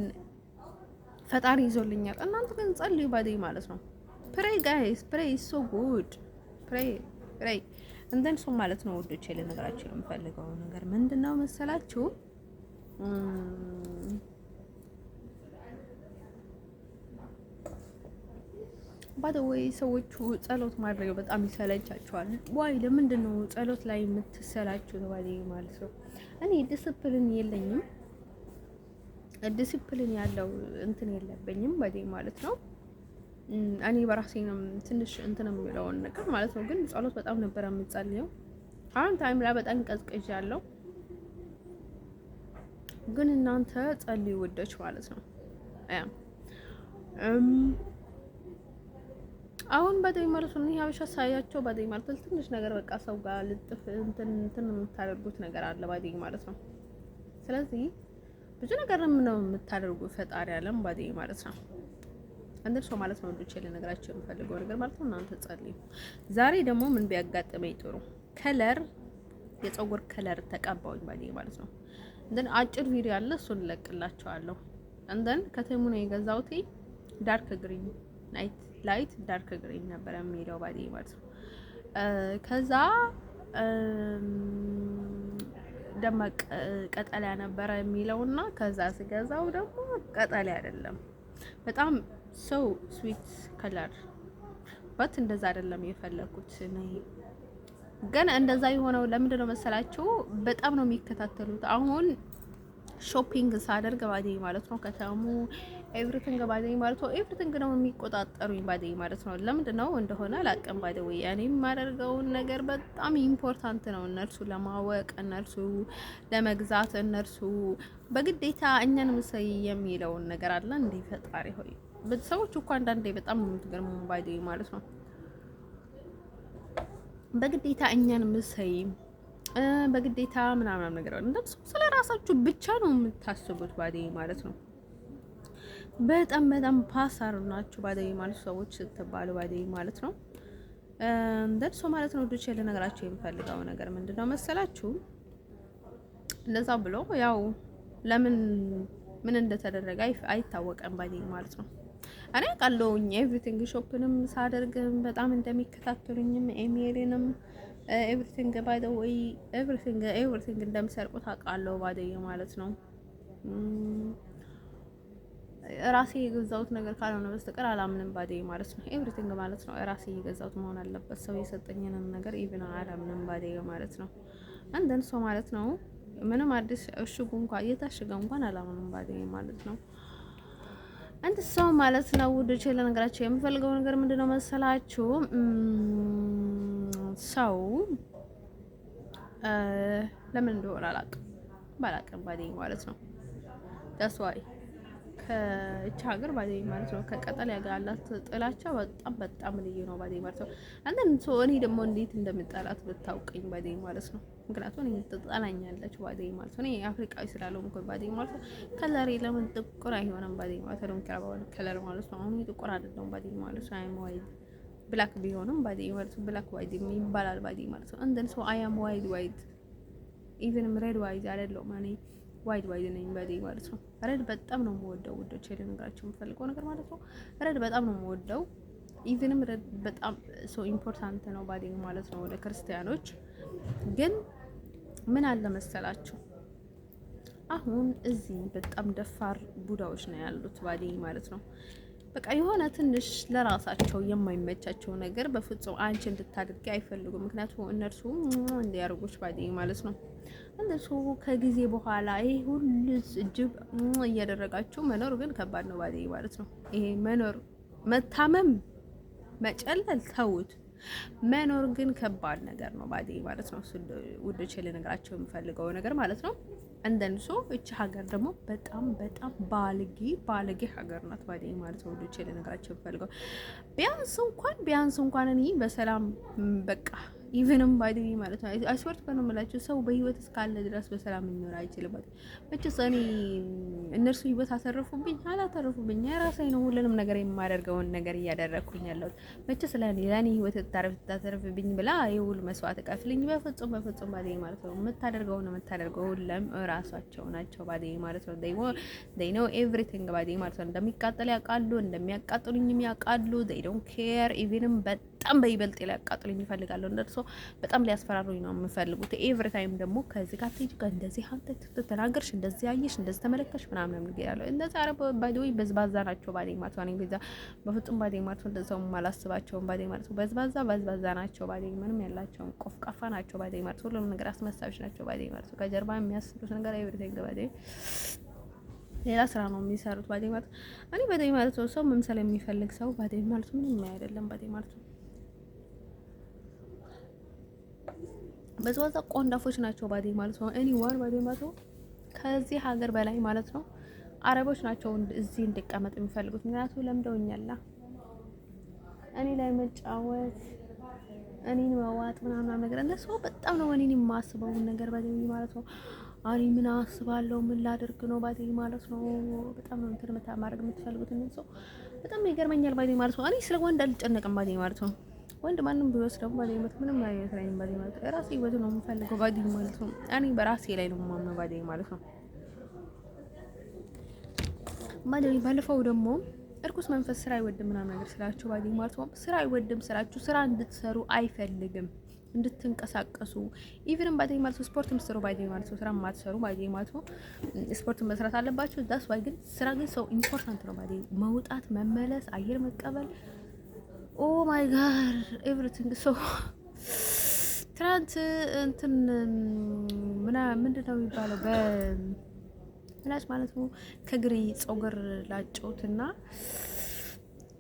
ፈጣሪ ይዞልኛል። እናንተ ግን ጸልዩ ባዴ ማለት ነው። ፕሬይ ጋይስ ፕሬይ ሶ ጉድ ፕሬይ እንደን ሶ ማለት ነው። ወዶቼ ልነግራችሁ የምፈልገው ነገር ምንድነው መሰላችሁ? ባደወይ ሰዎቹ ጸሎት ማድረግ በጣም ይሰለቻቸዋል። ዋይ ለምንድን ነው ጸሎት ላይ የምትሰላችሁ ተባለ ማለት ነው። እኔ ዲሲፕሊን የለኝም፣ ዲሲፕሊን ያለው እንትን የለብኝም ባዴ ማለት ነው። እኔ በራሴ ነው ትንሽ እንትን የሚለውን ነገር ማለት ነው። ግን ጸሎት በጣም ነበር የምጸልየው። አሁን ታይም ላይ በጣም ቀዝቅዣለሁ። ግን እናንተ ጸልዩ ወደች ማለት ነው። አሁን ባዴ ማለት ነው። ሀበሻ ሳያቸው ባዴ ማለት ትንሽ ነገር በቃ ሰው ጋር ልጥፍ እንትን የምታደርጉት ነገር አለ ባዴ ማለት ነው። ስለዚህ ብዙ ነገር ነው የምታደርጉት ፈጣሪ ያለም ባዴ ማለት ነው። አንድ ሰው ማለት ነው ልጅ ነገራችሁ የምፈልገው ነገር ማለት ነው። እናንተ ጸልዩ። ዛሬ ደግሞ ምን ቢያጋጥመኝ ጥሩ ከለር የፀጉር ከለር ተቀባውኝ ባዴ ማለት ነው። እንደን አጭር ቪዲዮ አለ እሱን ለቅላችኋለሁ። እንደን ከተሙ ነው የገዛውት ዳርክ ግሪን ላይት ዳርክ ግሪን ነበር የሚለው ባዴ ማለት ነው። ከዛ ደማቅ ቀጠሊያ ነበር የሚለውና ከዛ ስገዛው ደግሞ ቀጠሊያ አይደለም፣ በጣም ሶ ስዊት ከለር በት እንደዛ አይደለም የፈለኩት ነው። ግን እንደዛ የሆነው ለምንድን ነው መሰላችሁ? በጣም ነው የሚከታተሉት። አሁን ሾፒንግ ሳደርግ ባዴ ማለት ነው ከተሙ ኤቭሪቲንግ ባዴ ማለት ነው። ኤቭሪቲንግ ነው የሚቆጣጠሩኝ ባዴ ማለት ነው። ለምንድን ነው እንደሆነ አላውቅም። ባዴ ወይ እኔ የማደርገውን ነገር በጣም ኢምፖርታንት ነው እነርሱ ለማወቅ፣ እነርሱ ለመግዛት፣ እነርሱ በግዴታ እኛን ምሰይ የሚለውን ነገር አለ እንዴ ፈጣሪ ሆይ። ቤተሰቦች እኮ አንዳንዴ በጣም ነው የምትገርሙ ባዴ ማለት ነው። በግዴታ እኛን ምሰይ በግዴታ ምናምን ነገር እንደሱ ስለራሳችሁ ብቻ ነው የምታስቡት ባዴ ማለት ነው። በጣም ፓሳር ናችሁ ባዴ ማለት ሰዎች ስትባሉ ባዴ ማለት ነው። እንደሱ ማለት ነው። ዱቼ ለነገራችሁ የምፈልገው ነገር ምንድነው መሰላችሁ? እንደዛ ብሎ ያው ለምን ምን እንደተደረገ አይታወቅም ባዴ ማለት ነው። እኔ ቃለውኝ ኤቭሪቲንግ ሾፕንም ሳደርግም በጣም እንደሚከታተሉኝም ኢሜይልንም ኤቭሪቲንግ ባይ ዘ ወይ ኤቭሪቲንግ እንደምሰርቁት አውቃለሁ ባዴ ማለት ነው። ራሴ የገዛሁት ነገር ካልሆነ በስተቀር አላምንም ባዴ ማለት ነው። ኤቭሪቲንግ ማለት ነው ራሴ የገዛሁት መሆን አለበት። ሰው የሰጠኝን ነገር ኢቭን አላምንም ባዴ ማለት ነው። አንደን ሰው ማለት ነው ምንም አዲስ እሽጉ እንኳን እየታሸገ እንኳን አላምንም ባዴ ማለት ነው። አንተ ሰው ማለት ነው ውዶቼ ለነገራችሁ የምፈልገው ነገር ምንድነው መሰላችሁ? ሰው ለምን እንደሆነ ባላቅም ባዴ ማለት ነው። ዳስዋይ ከእቻ ሀገር ባዴ ማለት ነው ከቀጠል ያጋላት ጥላቻ በጣም ልዩ ነው ባዴ ማለት ነው። አንተን ሰው እኔ ደግሞ እንዴት እንደምጠላት ብታውቀኝ ባዴ ማለት ነው። ምክንያቱም እኔ ትጠላኛለች ባዴ ማለት ነው። እኔ አፍሪካዊ ስላለሁ ባዴ ማለት ነው። ከለሬ ለምን ጥቁር አይሆንም ባዴ ማለት ነው። ከለር ማለት ነው። አሁን ጥቁር አይደለም ባዴ ማለት ነው። አይ ዋይድ ብላክ ቢሆንም ባዴ ማለት ነው። ብላክ ዋይድ ይባላል ባዴ ማለት ነው። እንደን ሰው አይ አም ዋይድ ኢቭን ሬድ ዋይድ አይደለም እኔ ዋይድ ነኝ ባዴ ማለት ነው። ረድ በጣም ነው የምወደው ውዶቼ ልነግራችሁ የምፈልገው ነገር ማለት ነው። ረድ በጣም ነው የምወደው። ኢቭንም ረድ በጣም ሶ ኢምፖርታንት ነው ባዴ ማለት ነው። ወደ ክርስቲያኖች ግን ምን አለ መሰላችሁ? አሁን እዚህ በጣም ደፋር ቡዳዎች ነው ያሉት ባዴ ማለት ነው። በቃ የሆነ ትንሽ ለራሳቸው የማይመቻቸው ነገር በፍጹም አንቺ እንድታደርጊ አይፈልጉም። ምክንያቱም እነርሱ እንዲያርጉሽ ባዴ ማለት ነው። እነሱ ከጊዜ በኋላ ይሄ ሁሉ እጅብ እያደረጋችሁ መኖር ግን ከባድ ነው ባዴ ማለት ነው። ይሄ መኖር መታመም መጨለል ተውት። መኖር ግን ከባድ ነገር ነው ባዴ ማለት ነው። ውዶቼ ልነግራቸው የምፈልገው ነገር ማለት ነው። እንደንሶ እቺ ሀገር ደግሞ በጣም በጣም ባለጌ ሀገር ናት ባዴ ማለት ነው። ውዶቼ ልነግራቸው የምፈልገው ቢያንስ እንኳን እኔ በሰላም በቃ ኢቨንም ባይዲ ማለት ነው። አይስወርት ነው የምላችሁ ሰው በህይወት እስካለ ድረስ በሰላም ሊኖር አይችልም። መቼስ እኔ እነርሱ ህይወት አተረፉብኝ አላተረፉብኝ የራሴ ነው። ሁሉንም ነገር የማደርገውን ነገር እያደረኩኝ ያለሁት መቼስ ለኔ ህይወት ታተርፍብኝ ብላ የሁሉ መስዋዕት ከፍልኝ በፍጹም ባዲ ማለት ነው። የምታደርገው ሁሉም ራሳቸው ናቸው ባዲ ማለት ነው። they know everything ባዲ ማለት ነው። እንደሚቃጠል ያውቃሉ፣ እንደሚያቃጥሉኝም ያውቃሉ። they don't care even በጣም በይበልጥ ሊያቃጥሉኝ ይፈልጋሉ። እንደርሶ በጣም ሊያስፈራሩኝ ነው የሚፈልጉት። ኤቭሪ ታይም ደግሞ ከዚህ ጋር ትይጅ ጋር እንደዚህ አንተ ተናገርሽ፣ እንደዚህ አየሽ፣ እንደዚህ ተመለከሽ ምናምን ይላሉ። እንደዚህ አረብ ባዲው በዝባዛ ናቸው ባዲ ማለት ነው። በዛ በፍጹም ባዲ ማለት ነው። እንደዛው ማላስባቸው ባዲ ማለት ነው። በዝባዛ ናቸው ባዲ ምንም ያላቸው ቆፍቃፋ ናቸው ባዲ ማለት ነው። ሁሉም ነገር አስመሳዮች ናቸው ባዲ ማለት ነው። ከጀርባ የሚያስሩት ነገር ኤቭሪቲንግ ባዲ ሌላ ስራ ነው የሚሰሩት ባዲ ማለት እኔ ባዲ ማለት ነው። ሰው መምሰል የሚፈልግ ሰው ባዲ ማለት ምንም አይደለም ባዲ ማለት ነው። በዝባዛ ቆንዳፎች ናቸው ባዲ ማለት ነው። ኤኒዋን ባዲ ማለት ነው። ከዚህ ሀገር በላይ ማለት ነው አረቦች ናቸው እዚህ እንድቀመጥ የሚፈልጉት። ምክንያቱም ለምደውኛላ እኔ ላይ መጫወት፣ እኔን መዋጥ ምናምን ነገር እንደሱ በጣም ነው እኔን የማስበው ነገር ባዲ ማለት ነው። አሪ ምን አስባለሁ ምን ላደርግ ነው ባዲ ማለት ነው። በጣም ነው እንትን ማድረግ የምትፈልጉት እነሱ በጣም ይገርመኛል ባዲ ማለት ነው። እኔ ስለ ወንድ አልጨነቅም ባዲ ማለት ነው። ወንድ ማንም ቢወስደው ባዲ ማለት ምንም አይነት ላይ ባዲ ማለት ራሴ ህይወት ነው የምፈልገው ባዲ ማለት ነው። እኔ በራሴ ላይ ነው የማምነው ባዲ ማለት ነው። ባዲ ባለፈው ደግሞ እርኩስ መንፈስ ስራ አይወድም ምናምን ነገር ስላችሁ ባዲ ማለት ነው። ስራ አይወድም ስራችሁ ስራ እንድትሰሩ አይፈልግም፣ እንድትንቀሳቀሱ ኢቭን ባዲ ማለት ስፖርት መስሩ ባዲ ማለት ስራ ማትሰሩ ባዲ ማለት ነው። ስፖርት መስራት አለባችሁ ዳስ ዋይ ግን ስራ ግን ሰው ኢምፖርታንት ነው ባዲ መውጣት፣ መመለስ፣ አየር መቀበል ኦ ማይ ጋድ ኤቭሪቲንግ ሶ ትናንት እንትን ምንድነው የሚባለው በላጭ ማለት ነው። ከግሬ ጾገር ላጨውትና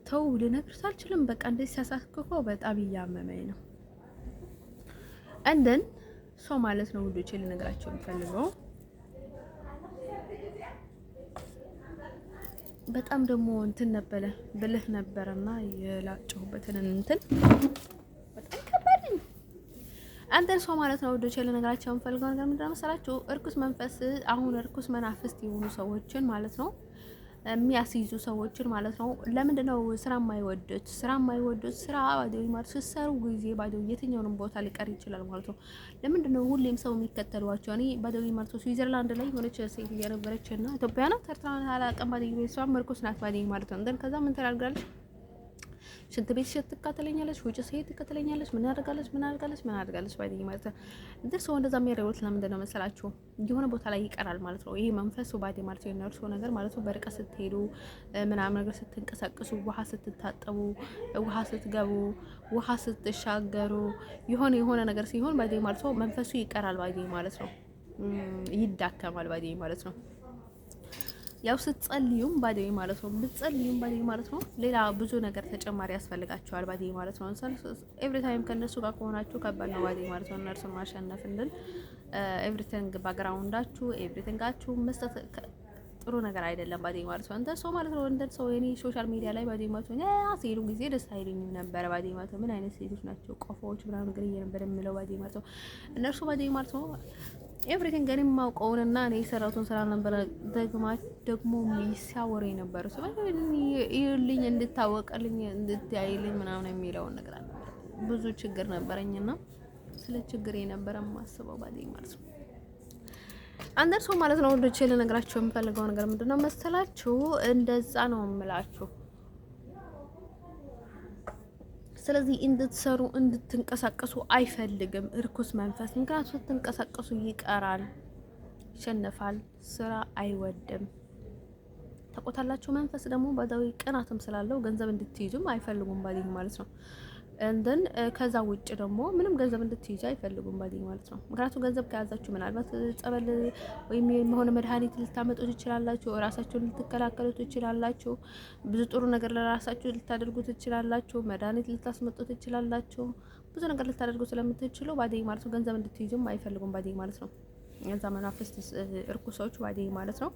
ተው ልነግርሽ አልችልም። በቃ እንደዚህ ሲያሳክኮ በጣም እያመመኝ ነው። እንደን ሶ ማለት ነው ውዶቼ ልነግራቸው የምፈልገው በጣም ደግሞ እንትን ነበረ ብልህ ነበርና የላጨሁበትን እንትን በጣም ከባድ ነው። አንተን ሰው ማለት ነው ወዶቼ ለነገራቸው የምፈልገው ነገር ምንድነው መሰላችሁ? እርኩስ መንፈስ አሁን እርኩስ መናፍስት የሆኑ ሰዎችን ማለት ነው የሚያስይዙ ሰዎችን ማለት ነው። ለምንድነው ስራ የማይወዱት? ስራ ባዶ ማለት ሲሰሩ ጊዜ ባዶ የትኛውንም ቦታ ሊቀር ይችላል ማለት ነው። ለምንድነው ሁሌም ሰው የሚከተሏቸው? እኔ ባዶ ማለት ነው ስዊዘርላንድ ላይ ሆነች ሴት እየነበረች እና ኢትዮጵያ ናት ተርትራን አላቀም ባዶ ቤተሰብ ምርኩስ ናት ባዶ ማለት ነው። እንደን ከዛ ምን ታደርጋለች? ሽንት ቤት ሸት ትከተለኛለች፣ ውጭ ሴት ትከተለኛለች፣ ምን አድርጋለች ባይደኝ ማለት ነው። እንዴ ሰው እንደዛ የሚያደርጉት ለምንድን ነው መሰላችሁ? የሆነ ቦታ ላይ ይቀራል ማለት ነው። ይሄ መንፈሱ ባይደኝ ማለት ነው የነርሱ ነገር ማለት ነው። በርቀት ስትሄዱ ምናምን ነገር ስትንቀሳቀሱ፣ ውሃ ስትታጠቡ፣ ውሃ ስትገቡ፣ ውሃ ስትሻገሩ የሆነ ነገር ሲሆን ባይደኝ ማለት ነው መንፈሱ ይቀራል ባይደኝ ማለት ነው። ይዳከማል ባይደኝ ማለት ነው። ያው ስትጸልዩም ባዲው ማለት ነው ብትጸልዩም ባዲው ማለት ነው ሌላ ብዙ ነገር ተጨማሪ ያስፈልጋቸዋል ባዲው ማለት ነው። ኤቭሪ ታይም ከነሱ ጋር ከሆናችሁ ከባድ ነው ባዲው ማለት ነው። እነርሱን ማሸነፍ እንድል ኤቭሪቲንግ ባግራውንዳችሁ ኤቭሪቲንጋችሁ መስጠት ጥሩ ነገር አይደለም ባዲው ማለት ነው። እንደ ሰው ማለት ነው እንደ ሰው የኔ ሶሻል ሚዲያ ላይ ባዲው ማለት ነው ሲሉ ጊዜ ደስ አይለኝም ነበር ባዲው ማለት ነው። ምን አይነት ሴቶች ናቸው ቆፎዎች ምናምን ነገር እየነበረ የምለው ባዲው ማለት ነው። እነርሱ ባዲው ማለት ነው ኤቭሪቲንግ እኔ የማውቀውንና እኔ የሰራሁትን ስራ ነበር ደግሞ ሲያወሩ የነበረው ሰው ይልኝ እንድታወቀልኝ እንድታይልኝ ምናምን የሚለውን ነገር አለ። ብዙ ችግር ነበረኝና ስለ ችግር የነበረ ማስበው ባዲኝ ማለት ነው። አንደር ሰው ማለት ነው ወንዶች ልነግራችሁ የምፈልገው ነገር ምንድነው መሰላችሁ? እንደዛ ነው የምላችሁ። ስለዚህ እንድትሰሩ እንድትንቀሳቀሱ አይፈልግም እርኩስ መንፈስ። ምክንያቱም ስትንቀሳቀሱ ይቀራል፣ ይሸነፋል፣ ስራ አይወድም። ተቆጣላችሁ። መንፈስ ደግሞ ባዳዊ ቅናትም ስላለው ገንዘብ እንድትይዙም አይፈልጉም ባዲኝ ማለት ነው። እንደን ከዛ ውጭ ደግሞ ምንም ገንዘብ እንድትይዙ አይፈልጉም ባዴ ማለት ነው። ምክንያቱም ገንዘብ ከያዛችሁ ምናልባት ጸበል ወይም የሆነ መድኃኒት ልታመጡ ትችላላችሁ፣ ራሳችሁን ልትከላከሉ ትችላላችሁ፣ ብዙ ጥሩ ነገር ለራሳችሁ ልታደርጉ ትችላላችሁ፣ መድኃኒት ልታስመጡ ትችላላችሁ፣ ብዙ ነገር ልታደርጉ ስለምትችሉ ባዴ ማለት ነው። ገንዘብ እንድትይዙም አይፈልጉም ባዴ ማለት ነው። እዛ መናፍስት እርኩሶች ባዴ ማለት ነው።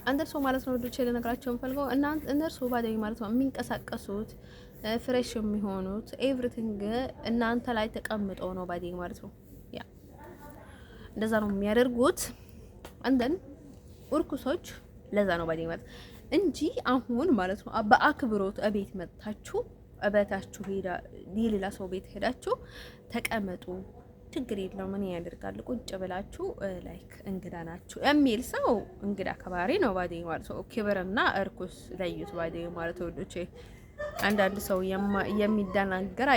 እነርሱ ማለት ነው ወዶቼ ልነግራቸው የምፈልገው እነርሱ ባደይ ማለት ነው የሚንቀሳቀሱት ፍሬሽ የሚሆኑት ኤቭሪቲንግ እናንተ ላይ ተቀምጠው ነው ባደይ ማለት ነው። ያ እንደዛ ነው የሚያደርጉት። አንደን እርኩሶች ለዛ ነው ባደይ ማለት እንጂ አሁን ማለት ነው በአክብሮት እቤት መጥታችሁ እቤታችሁ ሄዳ የሌላ ሰው ቤት ሄዳችሁ ተቀመጡ ችግር የለውም ምን ያደርጋል ቁጭ ብላችሁ ላይክ እንግዳ ናችሁ የሚል ሰው እንግዳ ከባሪ ነው ባዴ ማለት ነው። ክብርና እርኩስ ለዩት ባዴ ማለት ወዶቼ። አንዳንድ ሰው የሚደናገር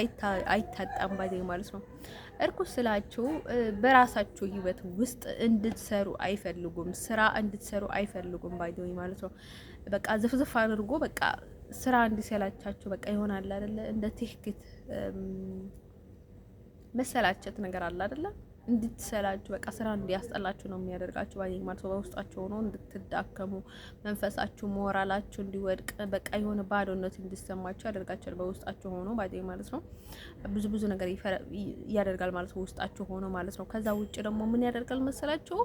አይታጣም ባዴ ማለት ነው። እርኩስ ስላችሁ በራሳችሁ ህይወት ውስጥ እንድትሰሩ አይፈልጉም፣ ስራ እንድትሰሩ አይፈልጉም ባዴ ማለት ነው። በቃ ዝፍዝፍ አድርጎ በቃ ስራ እንዲሰላቻችሁ በቃ ይሆናል አይደለ እንደ ትክክት መሰላቸት ነገር አለ አይደለ? እንድትሰላችሁ በቃ ስራ እንዲያስጠላችሁ ነው የሚያደርጋችሁ ባይ ማለት ነው። በውስጣችሁ ሆኖ እንድትዳከሙ መንፈሳችሁ፣ ሞራላችሁ እንዲወድቅ በቃ የሆነ ባዶነት እንዲሰማችሁ ያደርጋችኋል። በውስጣችሁ ሆኖ ባይ ማለት ነው። ብዙ ነገር ያደርጋል ማለት ነው ውስጣችሁ ሆኖ ማለት ነው። ከዛ ውጭ ደግሞ ምን ያደርጋል መሰላችሁ?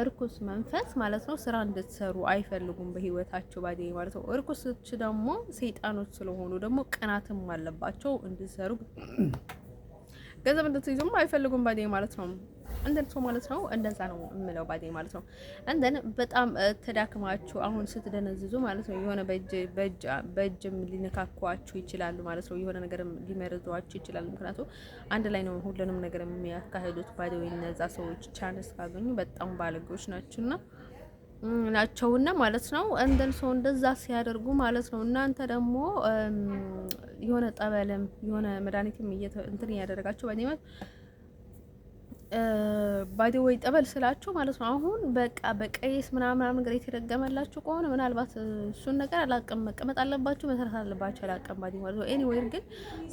እርኩስ መንፈስ ማለት ነው ስራ እንድትሰሩ አይፈልጉም በህይወታችሁ ባይ ማለት ነው። እርኩሶች ደግሞ ሰይጣኖች ስለሆኑ ደግሞ ቅናትም አለባቸው እንድትሰሩ ገንዘብ እንድትይዙም አይፈልጉም ባዴ ማለት ነው። እንደን ሰው ማለት ነው እንደዛ ነው የምለው ባዴ ማለት ነው። እንደን በጣም ተዳክማችሁ አሁን ስትደነዝዙ ማለት ነው የሆነ በእጅም ሊነካኳችሁ ይችላሉ ማለት ነው። የሆነ ነገርም ሊመርዟችሁ ይችላሉ። ምክንያቱም አንድ ላይ ነው ሁሉንም ነገር የሚያካሂዱት ባዴ ወይ እነዛ ሰዎች ቻንስ ካገኙ በጣም ባለጎች ናቸውና ማለት ነው። እንደን ሰው እንደዛ ሲያደርጉ ማለት ነው እናንተ ደግሞ የሆነ ጠበልም የሆነ መድኃኒትም እንትን እያደረጋችሁ ባዲ ወይ ጠበል ስላችሁ ማለት ነው። አሁን በቃ በቀይስ ምናምን ነገር የተደገመላችሁ ከሆነ ምናልባት እሱን ነገር አላቅም መቀመጥ አለባችሁ መስራት አለባችሁ አላቅም ባዲ ማለት ነው። ኤኒዌይ ግን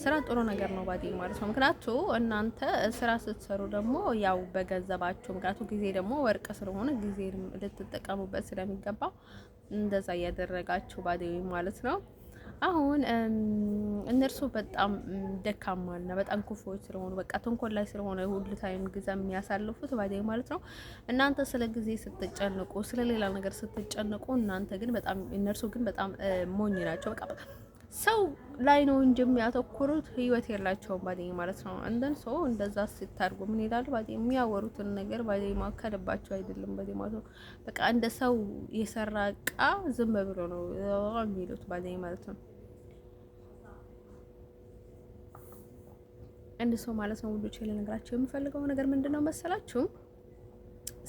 ስራ ጥሩ ነገር ነው ባዲ ማለት ነው። ምክንያቱም እናንተ ስራ ስትሰሩ ደግሞ ያው በገንዘባችሁ ምክንያቱም ጊዜ ደግሞ ወርቅ ስለሆነ ጊዜ ልትጠቀሙበት ስለሚገባ እንደዛ እያደረጋችሁ ባዲ ማለት ነው። አሁን እነርሱ በጣም ደካማና በጣም ክፉዎች ስለሆኑ በቃ ተንኮል ላይ ስለሆነ ሁሉ ታይም ጊዜ የሚያሳልፉት ባዴ ማለት ነው። እናንተ ስለ ጊዜ ስትጨነቁ፣ ስለ ሌላ ነገር ስትጨነቁ እናንተ ግን በጣም እነርሱ ግን በጣም ሞኝ ናቸው። በቃ ሰው ላይ ነው እንጂ የሚያተኩሩት ህይወት የላቸውም ባዴ ማለት ነው። እንደን ሰው እንደዛ ሲታርጉ ምን ይላሉ ባዴ የሚያወሩትን ነገር ባዴ ማከለባቸው አይደለም ባዴ ማለት ነው። በቃ እንደ ሰው የሰራ እቃ ዝም ብሎ ነው የሚሉት ባዴ ማለት ነው። እንደ ሰው ማለት ነው ውዶቼ ልነግራችሁ የምፈልገው ነገር ምንድነው መሰላችሁ?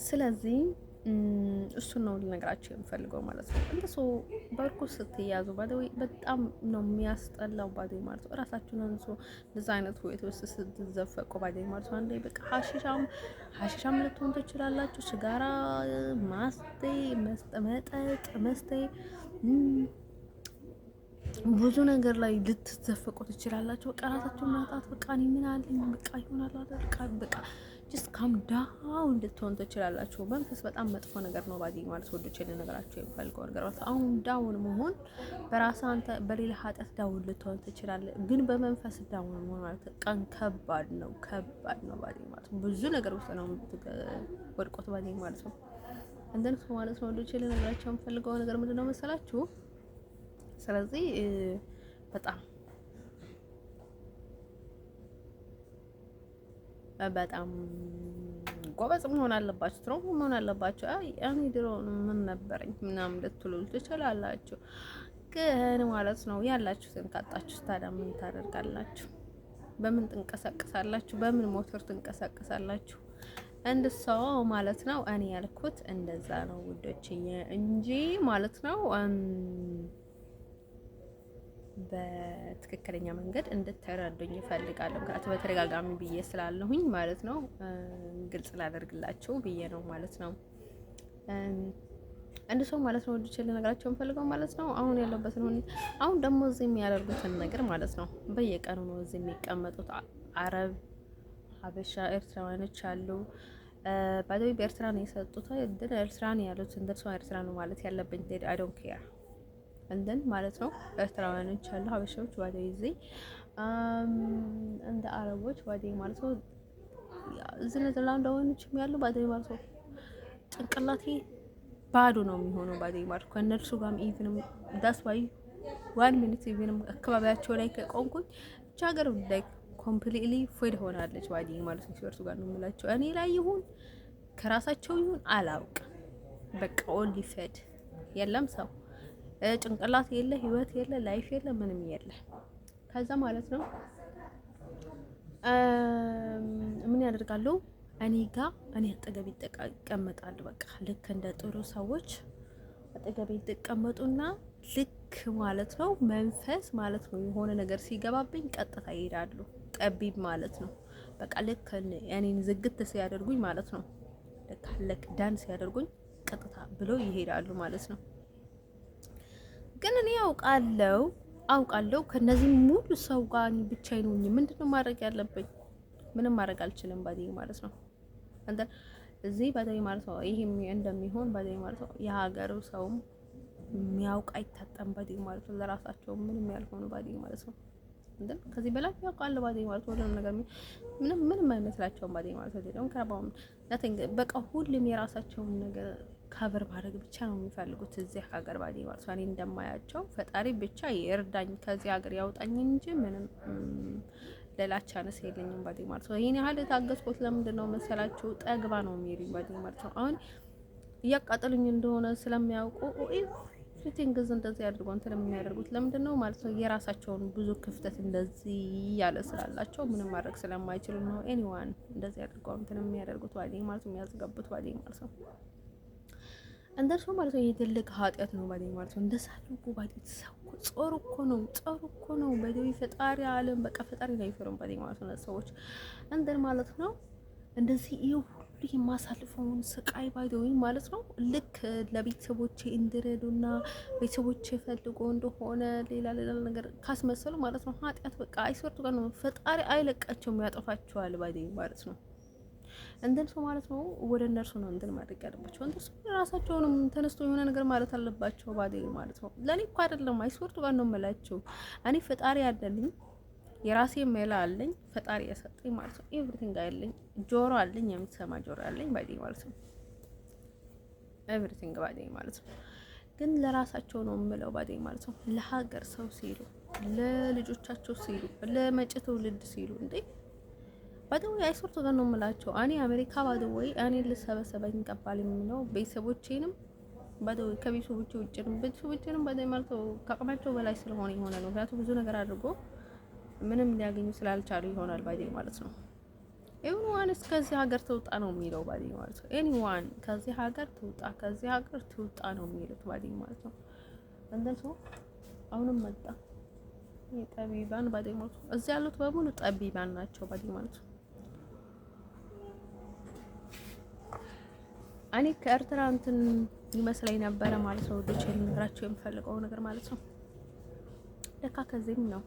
ስለዚህ እሱን ነው ልነግራችሁ የምፈልገው ማለት ነው። እንደ ሰው በርኩስ ስትያዙ ባደይ በጣም ነው የሚያስጠላው ባደይ ማለት ነው። እራሳችሁን አንሱ እንደዛ አይነት ህይወት ውስጥ ስትዘፈቁ ባደይ ማለት ነው። አንዴ በቃ ሀሺሻም ልትሆን ትችላላችሁ። ሲጋራ መጠጥ መስቴ ብዙ ነገር ላይ ልትዘፈቁ ትችላላችሁ። በቃ ራሳችሁን ማጣት በቃ እኔ ምን አለኝ በቃ ይሆናል አይደል በቃ ጀስት ካም ዳውን እንድትሆን ትችላላችሁ። መንፈስ በጣም መጥፎ ነገር ነው ባዲ ማለት ወዶች ልነግራችሁ የምፈልገው ነገር ማለት አሁን ዳውን መሆን በራስ አንተ በሌላ ኃጢአት ዳውን ልትሆን ትችላለህ፣ ግን በመንፈስ ዳውን መሆን ማለት ቀን ከባድ ነው ባዲ ማለት ብዙ ነገር ውስጥ ነው ወድቆት ባዲ ማለት ነው። እንደን ሰው ማለት ነው ወዶች ልነግራችሁ የምፈልገው ነገር ምንድነው መሰላችሁ? ስለዚህ በጣም ጎበዝ መሆን አለባችሁ፣ ትሮም መሆን አለባችሁ። እኔ ድሮ ምን ነበረኝ ምናምን ልትሉ ትችላላችሁ፣ ግን ማለት ነው ያላችሁትን ካጣችሁ ታዲያ ምን ታደርጋላችሁ? በምን ትንቀሳቀሳላችሁ? በምን ሞተር ትንቀሳቀሳላችሁ? እንደ ሰው ማለት ነው። እኔ ያልኩት እንደዛ ነው ውዶችዬ እንጂ ማለት ነው በትክክለኛ መንገድ እንድትረዱኝ እፈልጋለሁ። ምክንያቱም በተደጋጋሚ ብዬ ስላለሁኝ ማለት ነው ግልጽ ላደርግላችሁ ብዬ ነው ማለት ነው። አንድ ሰው ማለት ነው ወዲች ልነግራቸው የምፈልገው ማለት ነው አሁን ያለበትን ሁኔታ አሁን ደግሞ እዚህ የሚያደርጉትን ነገር ማለት ነው በየቀኑ ነው እዚህ የሚቀመጡት አረብ ሀበሻ ኤርትራውያኖች አሉ። ባይዘው በኤርትራ ነው የሰጡት እንደ ኤርትራ ነው ያሉት እንደ ሰው ኤርትራ ነው ማለት ያለብኝ አይ ዶንት ኬር እንደን ማለት ነው ኤርትራውያኖች አሉ ሀበሻዎች ባይዘው እዚህ እንደ አረቦች ባይዘው ማለት ነው እዚህ ኔዘርላንዳውያኖች ያሉ ባይዘው ማለት ነው ጭንቅላቴ ባዶ ነው የሚሆነው ባይዘው ማለት ነው ከእነርሱ ጋርም ኢቭንም ዳስ ዋይ 1 ሚኒት ኢቭንም አካባቢያቸው ላይ ከቆንኩኝ ብቻ ሀገር ላይ ኮምፕሊትሊ ፎይድ ሆናለች ባይዘው ማለት ነው ሲወርሱ ጋር ነው የምላቸው እኔ ላይ ይሁን ከራሳቸው ይሁን አላውቅ በቃ ኦንሊ ፌድ የለም ሰው ጭንቅላት የለ ህይወት የለ ላይፍ የለ ምንም የለ ከዛ ማለት ነው ምን ያደርጋሉ እኔ አጠገብ ይቀመጣሉ በቃ ልክ እንደ ጥሩ ሰዎች አጠገብ ይቀመጡና ልክ ማለት ነው መንፈስ ማለት ነው የሆነ ነገር ሲገባብኝ ቀጥታ ይሄዳሉ ጠቢብ ማለት ነው በቃ ልክ እኔን ዝግት ሲያደርጉኝ ማለት ነው ልክ ዳንስ ሲያደርጉኝ ቀጥታ ብለው ይሄዳሉ ማለት ነው ግን እኔ አውቃለሁ ከነዚህ ሙሉ ሰው ጋር ብቻዬን ሆኜ ምንድነው ማድረግ ያለብኝ ምንም ማድረግ አልችልም ባዲይ ማለት ነው እንደ እዚህ ባዲይ ማለት ነው ይሄም እንደሚሆን ባዲይ ማለት ነው የሀገሩ ሰውም የሚያውቅ አይታጠም ባዲይ ማለት ነው ለራሳቸው ምንም ያልሆኑ ባዲይ ማለት ነው እንደ ከዚህ በላይ ያውቃል ባዲይ ማለት ነው ነገር ምንም አይመስላቸውም ባዲይ ማለት ነው ደግሞ ከራባው nothing በቃ ሁሉም የራሳቸውን ነገር ካቨር ማድረግ ብቻ ነው የሚፈልጉት እዚህ ሀገር ባዲይ ማለት ነው እኔ እንደማያቸው ፈጣሪ ብቻ ይርዳኝ ከዚህ ሀገር ያውጣኝ እንጂ ምንም ሌላ ቻንስ የለኝም ባዲይ ማለት ነው ይሄን ያህል ታገስኩት ለምንድን ነው መሰላችሁ ጠግባ ነው የሚሉኝ ባዲይ ማለት ነው አሁን እያቃጠሉኝ እንደሆነ ስለሚያውቁ ኤቭሪቲንግ እንደዚህ አድርገው እንትን የሚያደርጉት ለምንድን ነው ማለት ነው የራሳቸውን ብዙ ክፍተት እንደዚህ ያለ ስላላቸው ምንም ማድረግ ስለማይችሉ ነው ኤኒዋን እንደዚህ አድርገው እንትን የሚያደርጉት ባዲይ ማለት ነው የሚያዝገቡት ባዲይ ማለት ነው እንደርሱ ማለት ነው የትልቅ ኃጢያት ነው ባዲይ ማለት ነው እንደሳልኩ ባዲይ ሰው ጾር እኮ ነው ባዲይ ፈጣሪ ዓለም በቃ ፈጣሪ ላይ ፈረም ባዲይ ማለት ነው ሰዎች እንደር ማለት ነው እንደዚህ ሁሉ የማሳልፈውን ስቃይ ባዲይ ማለት ነው ልክ ለቤተሰቦቼ እንድረዱና ቤተሰቦቼ ፈልጎ እንደሆነ ሌላ ነገር ካስመሰሉ ማለት ነው ኃጢያት በቃ አይሰርቱ ጋር ነው ፈጣሪ አይለቃቸውም ያጠፋቸዋል ባዲይ ማለት ነው እንደን ሰው ማለት ነው ወደ እነርሱ ነው እንትን ማድረግ ያለባቸው እንደሱ ራሳቸውንም ተነስቶ የሆነ ነገር ማለት አለባቸው ባዲይ ማለት ነው ለኔ እኮ አይደለም አይስወርቱ ጋር ነው መላቸው እኔ ፈጣሪ አይደለም የራሴ መላ አለኝ ፈጣሪ ያሰጠኝ ማለት ነው ኤቭሪቲንግ አለኝ ጆሮ አለኝ የምትሰማ ጆሮ አለኝ ባዲይ ማለት ነው ኤቭሪቲንግ ባዲይ ማለት ነው ግን ለራሳቸው ነው የምለው ባዲይ ማለት ነው ለሀገር ሰው ሲሉ ለልጆቻቸው ሲሉ ለመጪ ትውልድ ሲሉ እንዴ ባዲይ አይሶርቱ ጋር ነው የምላቸው እኔ አሜሪካ ባዲይ እኔ ልሰበሰበኝ ይገባል የሚለው ቤተሰቦቼንም ባዲይ ከቤተሰቦቼ ውጭ ነው ቤተሰቦቼንም ባዲይ ማለት ከአቅማቸው በላይ ስለሆነ ይሆናል ምክንያቱም ብዙ ነገር አድርጎ ምንም ሊያገኙ ስላልቻሉ ይሆናል ባዲይ ማለት ነው ኤኒዋን ከዚህ ሀገር ትውጣ ነው የሚለው ባዲይ ማለት ነው ኤኒዋን ከዚህ ሀገር ትውጣ ነው የሚሉት ባዲይ ማለት ነው እንደሱ አሁንም መጣ የጠቢባን ባዲይ ማለት ነው እዚህ ያሉት በሙሉ ጠቢባን ናቸው ባዲይ ማለት ነው እኔ ከኤርትራ እንትን ይመስለኝ ነበረ ማለት ነው ወዶች ልነግራቸው የምፈልገው ነገር ማለት ነው ለካ ከዚህም ነው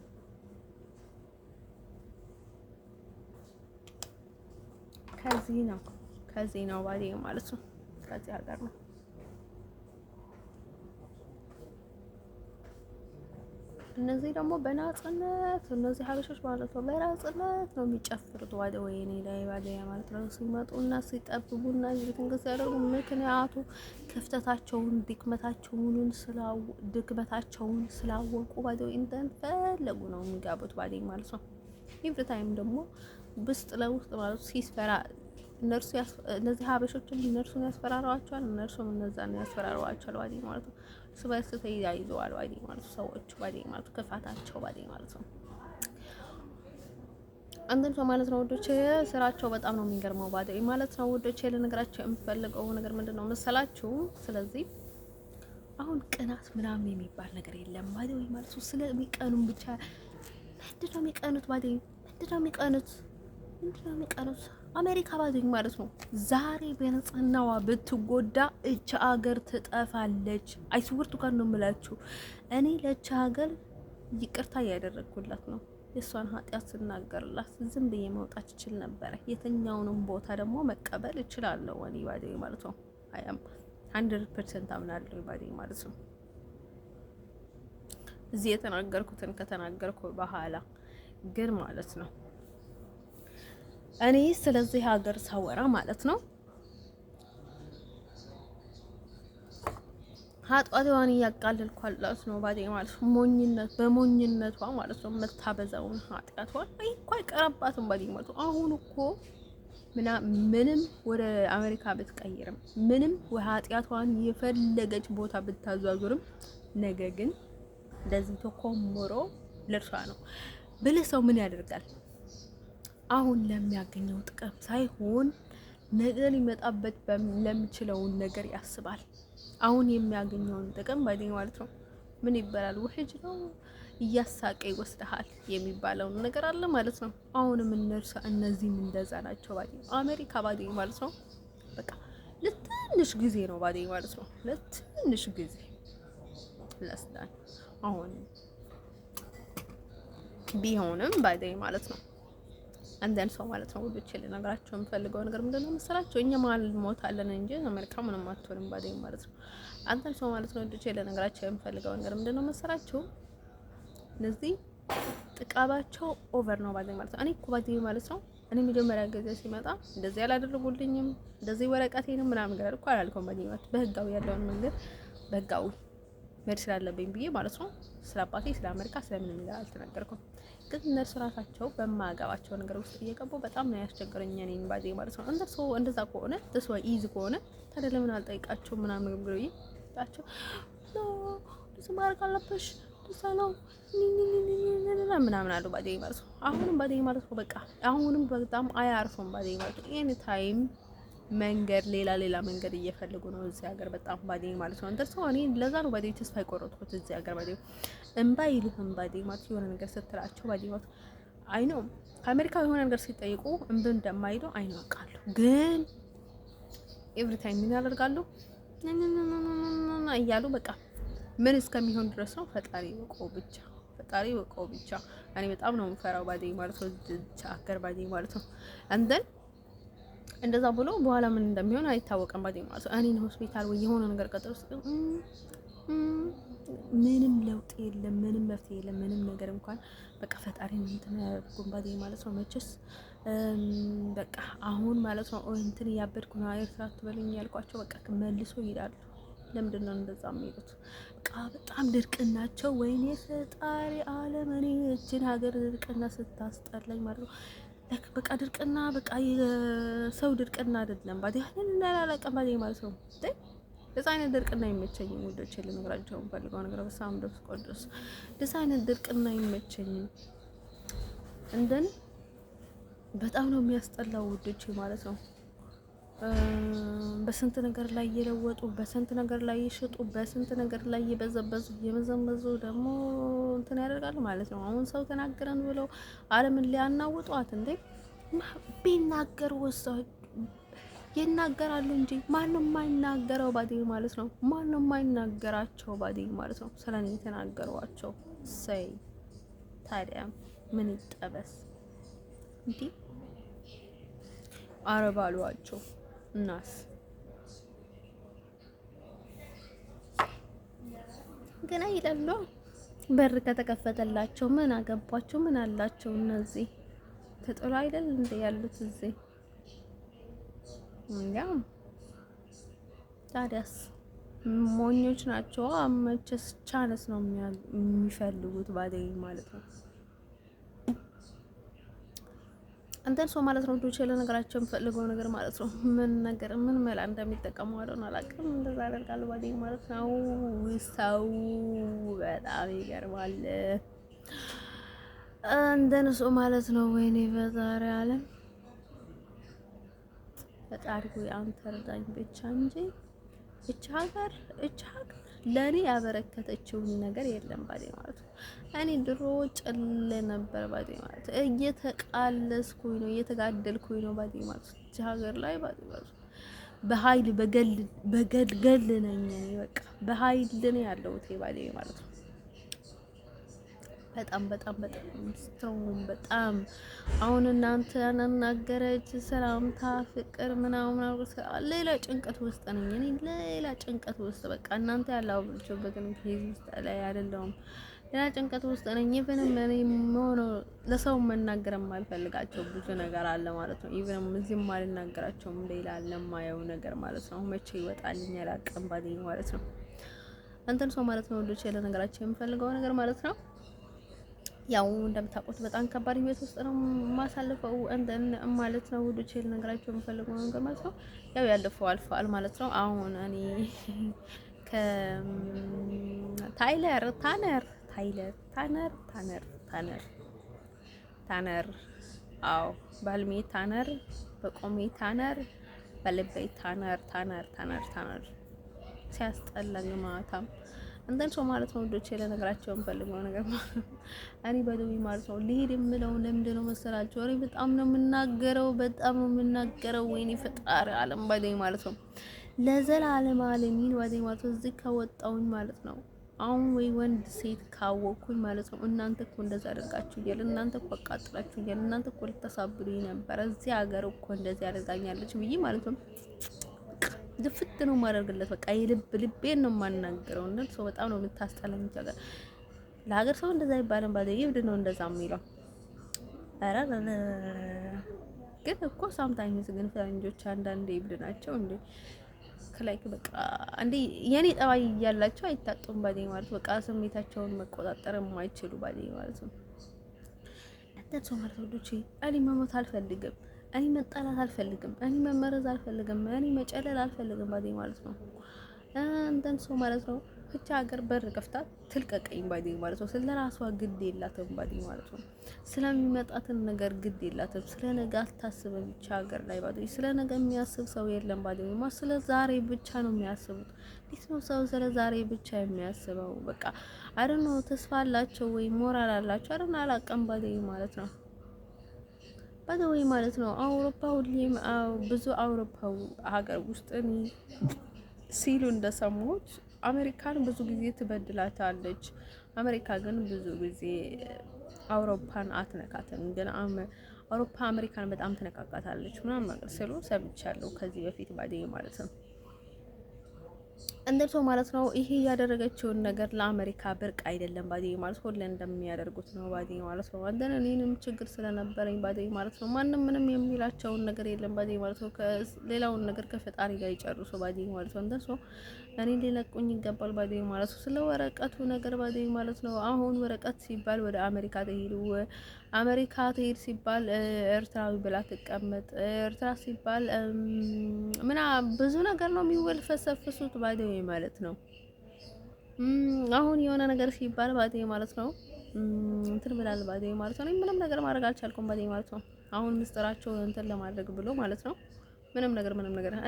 ከዚህ ነው ባዲይ ማለት ነው ከዚህ ሀገር ነው እነዚህ ደግሞ በናጽነት እነዚህ ሀበሾች ማለት ነው በናጽነት ነው የሚጨፍሩት ወይኔ ላይ ባዲይ ማለት ነው ሲመጡና ሲጠብቡና ይልከን ሲያደርጉ ምክንያቱ ክፍተታቸውን ድክመታቸውን ስላወቁ ባዲይ እንደፈለጉ ነው የሚጋቡት ባዲይ ማለት ነው ኤቭሪ ታይም ደግሞ ውስጥ ለውስጥ ማለት ሲስፈራ እነዚህ ሀበሾችን እነርሱን ያስፈራሯቸዋል እነርሱም እነዛን ያስፈራሯቸዋል ባዲይ ማለት ነው ስበስ ተያይዘዋል ባዲይ ማለት ነው ሰዎች ባዲይ ማለት ነው ክፋታቸው ባዲይ ማለት ነው አንተም ሰው ማለት ነው ወዶቼ ስራቸው በጣም ነው የሚገርመው ባዲይ ማለት ነው ወዶቼ ለነገራቸው የምፈልገው ነገር ምንድነው መሰላችሁ ስለዚህ አሁን ቅናት ምናምን የሚባል ነገር የለም ባዲይ ማለት ነው ስለሚቀኑም ብቻ ምንድነው የሚቀኑት ባዲይ ምንድነው የሚቀኑት አሜሪካ ባዶኝ ማለት ነው። ዛሬ በንጽህናዋ ብትጎዳ እች ሀገር ትጠፋለች። አይስውርቱ ጋር ነው የምላችሁ። እኔ ለእች ሀገር ይቅርታ እያደረግኩላት ነው። የእሷን ኃጢአት ስናገርላት ዝም ብዬ መውጣት እችል ነበረ። የትኛውንም ቦታ ደግሞ መቀበል እችላለሁ እኔ ባዶኝ ማለት ነው። አያም 100% አምናለሁ ባዶኝ ማለት ነው። እዚህ የተናገርኩትን ከተናገርኩ በኋላ ግን ማለት ነው እኔ ስለዚህ ሀገር ሳወራ ማለት ነው ኃጢአቷን እያቃለልኳላት ነው ባዶኝ ማለት ነው። ሞኝነት በሞኝነቷ ማለት ነው የምታበዛውን ኃጢአቷን እኮ አይቀርባትም ባዶኝ ማለት ነው። አሁን እኮ ምንም ወደ አሜሪካ ብትቀይርም ምንም ኃጢአቷን የፈለገች ቦታ ብታዟዙርም ነገ ግን እንደዚህ ተኮምሮ ለርሷ ነው ብልህ ሰው ምን ያደርጋል? አሁን ለሚያገኘው ጥቅም ሳይሆን ነገ ሊመጣበት ለሚችለውን ነገር ያስባል። አሁን የሚያገኘውን ጥቅም ባዶኝ ማለት ነው ምን ይባላል? ውህጅ ነው እያሳቀ ይወስድሃል የሚባለውን ነገር አለ ማለት ነው። አሁንም እነዚህም እንደዛ ናቸው። ባዶኝ አሜሪካ ባዶኝ ማለት ነው በቃ ለትንሽ ጊዜ ነው ባዶኝ ማለት ነው። ለትንሽ ጊዜ ለስዳን አሁን ቢሆንም ባዶኝ ማለት ነው። አንደን ሰው ማለት ነው ወዶች ልነግራቸው የምፈልገው ነገር ምንድነው መሰላችሁ? እኛ ማል ሞታለን እንጂ አሜሪካ ምንም አትሆንም ባዶኝ ማለት ነው። አንተን ሰው ማለት ነው ወዶች ልነግራቸው የምፈልገው ነገር ምንድነው መሰላችሁ? እነዚህ ጥቃባቸው ኦቨር ነው ባዶኝ ማለት ነው። እኔ እኮ ባዶኝ ማለት ነው እኔ መጀመሪያ ጊዜ ሲመጣ እንደዚህ ያላደረጉልኝም እንደዚህ ወረቀቴንም ምናምን ነገር እኮ አላልኩም ባዶኝ ማለት በህጋዊ ያለውን መንገድ በህጋዊ መሄድ ስላለብኝ ብዬ ማለት ነው። ስለ አባቴ ስለ አሜሪካ ስለምንም ነገር አልተናገርኩም። ግን እነርሱ ራሳቸው በማያገባቸው ነገር ውስጥ እየገቡ በጣም ነው ያስቸገረኝ እኔን ባዶኝ ማለት ነው። እንደዛ ከሆነ ተስዋ ኢዝ ከሆነ ታዲያ ለምን አልጠይቃቸው ምናምን ነገር ይጣቸው ነው ማድረግ አለብሽ ነው ምናምን አሉ ባዶኝ ማለት ነው። አሁንም ባዶኝ ማለት ነው በቃ አሁንም በጣም አያርፉም ባዶኝ ማለት ነው። ኤኒ ታይም መንገድ ሌላ መንገድ እየፈልጉ ነው እዚህ ሀገር በጣም ባዶኝ ማለት ነው። እንደርሰው እኔ ለዛ ነው ባዶኝ ተስፋ የቆረጥኩት እዚህ ሀገር ባዶኝ እምባ ይልህም ባዶኝ ማለት የሆነ ነገር ስትላቸው ባዶኝ ማለት አይ ነው ከአሜሪካ የሆነ ነገር ሲጠይቁ እምብ እንደማይሉ አይኑ አውቃሉ። ግን ኤቭሪ ታይም ምን ያደርጋሉ እያሉ በቃ ምን እስከሚሆን ድረስ ነው ፈጣሪ ወቀው ብቻ። እኔ በጣም ነው የምፈራው ባዶኝ ማለት ነው እዚህ ሀገር ባዶኝ ማለት ነው። አንደን እንደዛ ብሎ በኋላ ምን እንደሚሆን አይታወቅም ባዶኝ ማለት ነው። እኔን ሆስፒታል ወይ የሆነ ነገር ቀጥሮ ምንም ለውጥ የለም፣ ምንም መፍትሄ የለም፣ ምንም ነገር እንኳን በቃ ፈጣሪ ምን እንትን ያደርጉም ባዶኝ ማለት ነው። መቼስ በቃ አሁን ማለት ነው እንትን ያበድኩ ነው ኤርትራ ትበሉኝ ያልኳቸው በቃ መልሶ ይሄዳሉ። ለምንድን ነው እንደዛ የሚሉት? በቃ በጣም ድርቅናቸው ወይኔ ፈጣሪ ዓለም እኔ እችን ሀገር ድርቅና ስታስጠላኝ ማለት ነው። በቃ ድርቅና በቃ የሰው ድርቅና አይደለም ባዶኝ እናላላቀም ባዶኝ ማለት ነው። ደስ አይነት ድርቅና አይመቸኝም ውዶቼ ልነግራችሁ ፈልገው ነገር በሳም ደስ ቆንጆስ ደስ አይነት ድርቅና አይመቸኝም። እንደን በጣም ነው የሚያስጠላው ውዶቼ ማለት ነው። በስንት ነገር ላይ እየለወጡ በስንት ነገር ላይ ይሽጡ በስንት ነገር ላይ እየመዘመዙ ደግሞ እንትን ያደርጋሉ ማለት ነው። አሁን ሰው ተናገረን ብለው ዓለምን ሊያናውጧት እንዴ ቢናገሩ ወሰው ይናገራሉ እንጂ ማንም የማይናገረው ባዶኝ ማለት ነው። ማንም የማይናገራቸው ባዶኝ ማለት ነው። ስለኔ የተናገሯቸው ሰይ ታዲያ ምን ይጠበስ እንዴ? አረባሏቸው እናስ ገና ይላሉ። በር ከተከፈተላቸው ምን አገባቸው? ምን አላቸው እነዚህ? ተጥሎ አይደል እንደ ያሉት እዚህ ያው ታዲያስ ሞኞች ናቸው። አመቸስ ቻንስ ነው የሚፈልጉት ባዶኝ ማለት ነው። አንተን ሰው ማለት ነው ዶቼ ለነገራቸው የምፈልገው ነገር ማለት ነው ምን መላ እንደሚጠቀሙ አለው አላውቅም። እንደዛ ያደርጋሉ ባዶኝ ማለት ነው። ሰው በጣም ይገርማል። አንተን ሰው ማለት ነው ወይኔ በዛሬ ዓለም ፈጣሪ ሆይ አንተ እርዳኝ ብቻ እንጂ እች ሀገር ለኔ ያበረከተችውን ነገር የለም ባዴ ማለት ነው። እኔ ድሮ ጭል ነበር ባዴ ማለት ነው። እየተቃለስኩኝ ነው እየተጋደልኩኝ ነው ባዴ ማለት ነው። እዚህ ሀገር ላይ ባዴ ማለት ነው። በኃይል በገል ነኝ እኔ በቃ በኃይል ነው ያለሁት ባዴ ማለት ነው። በጣም ስትሮንግ በጣም አሁን እናንተ እናገረች ሰላምታ ፍቅር ምናምን ሌላ ጭንቀት ውስጥ ነኝ እኔ ሌላ ጭንቀት ውስጥ በቃ እናንተ ያላችሁበትን ኬዝ ውስጥ ላይ አይደለሁም። ሌላ ጭንቀት ውስጥ ነኝ። ኢቭንም እኔ ሆኖ ለሰው መናገር የማልፈልጋቸው ብዙ ነገር አለ ማለት ነው። ኢቭንም እዚህም አልናገራቸውም ሌላ ለማየው ነገር ማለት ነው። መቼ ይወጣልኝ አላውቅም ባዴ ማለት ነው። እንትን ሰው ማለት ነው ወንዶች ያለ ነገራቸው የምፈልገው ነገር ማለት ነው። ያው እንደምታውቁት በጣም ከባድ ህይወት ውስጥ ነው ማሳልፈው እንትን ማለት ነው። ውዶቼ ልነግራችሁ የምፈልገው ነገር ማለት ነው ያው ያለፈው አልፏል ማለት ነው። አሁን እኔ ከታይለር ታነር አዎ ባልሜ ታነር በቆሜ ታነር በልቤ ታነር ሲያስጠላኝ ማታም እንደን ሰው ማለት ነው። ወንዶች ለነገራቸው እንፈልገው ነገር እኔ በደዊ ማለት ነው ልሄድ የምለው ለምንድን ነው መሰላችሁ? እኔ በጣም ነው የምናገረው ወይኔ ፈጣሪ ዓለም በደዊ ማለት ነው ለዘላለም ዓለሚን በደዊ ማለት ነው። እዚህ ከወጣሁኝ ማለት ነው አሁን ወይ ወንድ ሴት ካወቅኩኝ ማለት ነው እናንተ እኮ እንደዛ አደርጋችሁኛል፣ እናንተ እኮ አቃጥላችሁኛል፣ እናንተ እኮ ልታሳብዱኝ ነበር፣ እዚህ ሀገር እኮ እንደዚህ ያደርጋኛለች ብዬ ማለት ነው ዝፍት ነው የማደርግለት። በቃ ልቤን ነው የማናገረው። እና ሰው በጣም ነው የምታስጠላኝ። ነገር ለሀገር ሰው እንደዛ ይባላል ባለ ይብድ ነው እንደዛ የሚለው። ኧረ ግን እኮ ሳምታይምስ ግን ፈረንጆች አንዳንዴ ይብድ ናቸው እንዴ ከላይክ በቃ እንዴ የኔ ጠባይ እያላቸው አይታጡም ባዴ ማለት በቃ ስሜታቸውን መቆጣጠር የማይችሉ ባዴ ማለት ነው። እንዴት ሰው ማለት ነው ዶቼ እኔ መሞት አልፈልግም፣ እኔ መጣላት አልፈልግም፣ እኔ መመረዝ አልፈልግም፣ እኔ መጨለል አልፈልግም ባዴ ማለት ነው። እንዴት ሰው ማለት ነው ብቻ ሀገር በር ከፍታ ትልቀቀኝ ባዴ ማለት ነው። ስለራሷ ግድ የላትም ባዴ ማለት ነው። ስለሚመጣትን ነገር ግድ የላትም። ስለ ነገ አታስብም ብቻ ሀገር ላይ ባዴ። ስለ ነገ የሚያስብ ሰው የለም ባዴ ማለት ስለ ዛሬ ብቻ ነው የሚያስቡት። እንዴት ነው ሰው ስለ ዛሬ ብቻ የሚያስበው? በቃ አይደል ነው ተስፋ አላቸው ወይ ሞራል አላቸው አይደል አላቀም ባዴ ማለት ነው። ባዴ ማለት ነው አውሮፓ ሁሌም ብዙ አውሮፓው ሀገር ውስጥ ሲሉ እንደሰሙት አሜሪካን ብዙ ጊዜ ትበድላታለች። አሜሪካ ግን ብዙ ጊዜ አውሮፓን አትነካትም። ግን አውሮፓ አሜሪካን በጣም ትነካካታለች ምናምን ነገር ስሉ ሰምቻለሁ ከዚህ በፊት ባዴ ማለት ነው። እንደርሶ ማለት ነው ይሄ ያደረገችውን ነገር ለአሜሪካ ብርቅ አይደለም ባዴ ማለት ሁሉ እንደሚያደርጉት ነው ባዴ ማለት ነው። አንደን እኔንም ችግር ስለነበረኝ ባዴ ማለት ነው ማንም ምንም የሚላቸውን ነገር የለም ባዴ ማለት ነው። ሌላውን ነገር ከፈጣሪ ጋር ይጨርሱ ባዴ ማለት ነው። እንደርሶ እኔ ሊለቁኝ ይገባል ባዴ ማለት ነው። ስለ ወረቀቱ ነገር ባዴ ማለት ነው። አሁን ወረቀት ሲባል ወደ አሜሪካ ተሄዱ፣ አሜሪካ ተሄድ ሲባል ኤርትራዊ ብላ ትቀመጥ፣ ኤርትራ ሲባል ብዙ ነገር ነው የሚወልፈሰፍሱት ባዴ ማለት ነው። አሁን የሆነ ነገር ሲባል ባዴ ማለት ነው እንትን ብላል ባዴ ማለት ነው። ምንም ነገር ማድረግ አልቻልኩም ባዴ ማለት ነው። አሁን ምስጢራቸውን እንትን ለማድረግ ብሎ ማለት ነው ምንም ነገር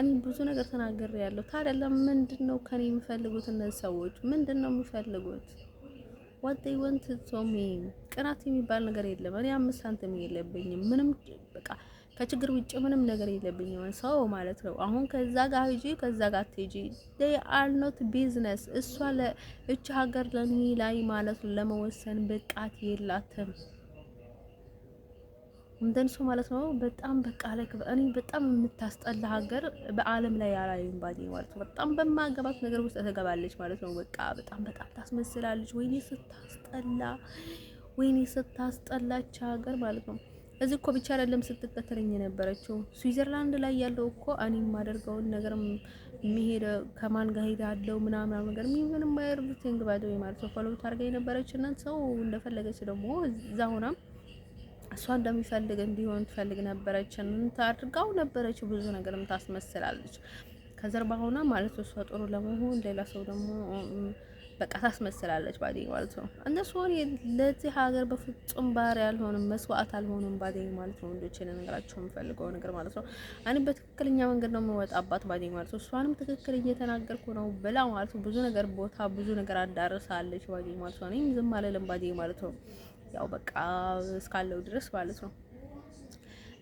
እኔ ብዙ ነገር ተናግሬ ያለው ታዲያ ለምንድን ነው ከኔ የሚፈልጉት? እነዚህ ሰዎች ምንድን ነው የሚፈልጉት? what they want to me ቅናት የሚባል ነገር የለም። እኔ 5 ሳንቲም የለብኝም ምንም በቃ ከችግር ውጭ ምንም ነገር የለብኝም ሰው ማለት ነው። አሁን ከዛ ጋር ሂጂ ከዛ ጋር ትሄጂ they are not business። እሷ ለእቺ ሀገር ለኔ ላይ ማለት ነው ለመወሰን ብቃት የላትም። እንደንሱ ማለት ነው በጣም በቃ ለክ እኔ በጣም የምታስጠላ ሀገር በአለም ላይ ያላየም ባዴ ማለት ነው። በጣም በማገባት ነገር ውስጥ ተገባለች ማለት ነው። በቃ በጣም ታስመስላለች። ወይኔ ስታስጠላች ሀገር ማለት ነው። እዚህ እኮ ብቻ አይደለም ስትከተለኝ የነበረችው ስዊዘርላንድ ላይ ያለው እኮ እኔ የማደርገውን ነገር የሚሄድ ከማን ጋር ሄዳለሁ ምናምን ነገር ምንም ማይርብቲንግ ባዴ ማለት ነው። ፎሎ ታርጋ የነበረች እና ሰው እንደፈለገች ደግሞ እዛ ሆናም እሷ እንደሚፈልግ እንዲሆን ትፈልግ ነበረች። ታድርጋው ነበረች ብዙ ነገርም ታስመስላለች። ከዘርባ ሆና ማለት እሷ ጥሩ ለመሆን ሌላ ሰው ደግሞ በቃ ታስመስላለች ባዴ ማለት ነው። እነሱ ለዚህ ሀገር በፍጹም ባሪያ አልሆንም፣ መስዋዕት አልሆንም ባዴ ማለት ነው። ወንዶች ልነግራቸው የምፈልገው ነገር ማለት ነው። እኔ በትክክለኛ መንገድ ነው የምወጣባት ባዴ ማለት ነው። እሷንም ትክክል እየተናገርኩ ነው ብላ ማለት ነው። ብዙ ነገር ቦታ ብዙ ነገር አዳርሳለች ባዴ ማለት ነው። እኔም ዝም አልልም ባዴ ማለት ነው። ያው በቃ እስካለው ድረስ ማለት ነው።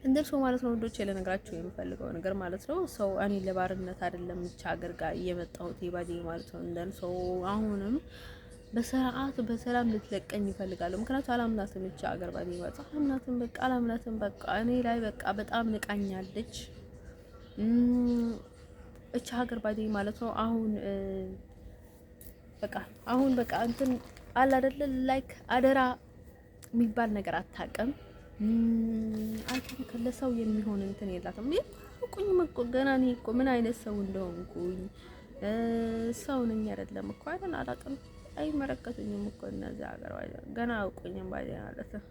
እንደርሶ ማለት ነው። ወንዶች ልነግራቸው የምፈልገው ነገር ማለት ነው። ሰው እኔ ለባርነት አይደለም ብቻ ሀገር ጋር እየመጣሁት ባዴ ማለት ነው። እንደርሶ አሁንም በስርዓት በሰላም ልትለቀኝ ይፈልጋሉ። ምክንያቱም አላምናትም ብቻ ሀገር ባዴ ማለት አላምናትም፣ በቃ አላምናትም። በቃ እኔ ላይ በቃ በጣም ንቃኛለች እቺ ሀገር ባዴ ማለት ነው። አሁን በቃ እንትን አለ አይደለ ላይክ አደራ የሚባል ነገር አታውቅም። አንተ ለሰው የሚሆን እንትን የላትም። ቁኝ እኮ ገና እኔ እኮ ምን አይነት ሰው እንደሆንኩኝ ሰው ነኝ አይደለም እኮ አይደል? አላውቅም፣ አይመለከቱኝም እኮ እነዚህ ሀገር ገና አውቁኝም ባይ ማለት ነው።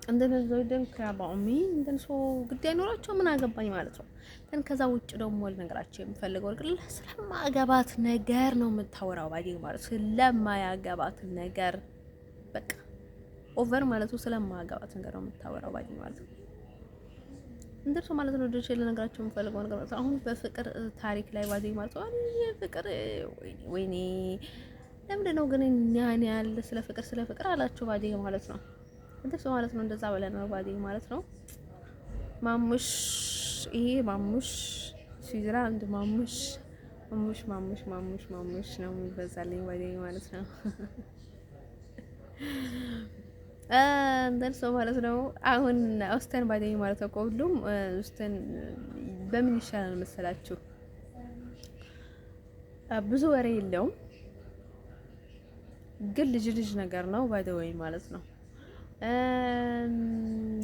እንደነዚህ ወይደን ከያባኡሚ እንደንሶ ግድ አይኖራቸው ምን አገባኝ ማለት ነው። ግን ከዛ ውጭ ደግሞ ልነግራቸው የምፈልገው ነገር ስለማያገባት ነገር ነው የምታወራው ባዴ ማለት ስለማያገባት ነገር በቃ ኦቨር ማለት ነው። ስለማያገባት ነገር ነው የምታወራው ባዴ ማለት ነው። እንደርሱ ማለት ነው። ደሽ ልነግራቸው የምፈልገው ነገር ማለት አሁን በፍቅር ታሪክ ላይ ባዴ ማለት ነው። ፍቅር ወይኔ ለምንድን ነው ግን ያን ያህል ስለ ፍቅር አላችሁ ባዴ ማለት ነው። እንደሱ ማለት ነው። እንደዛ ብለን ነው ባዴ ማለት ነው። ማሙሽ ይሄ ማሙሽ ስዊዘርላንድ ማሙሽ ነው የሚበዛልኝ ባዴ ማለት ነው። እንደሱ ማለት ነው። አሁን ኦስተን ባዴ ማለት ነው። ሁሉም ኦስተን በምን ይሻላል መሰላችሁ? ብዙ ወሬ የለውም ግን ልጅ ነገር ነው ባዴ ወይ ማለት ነው።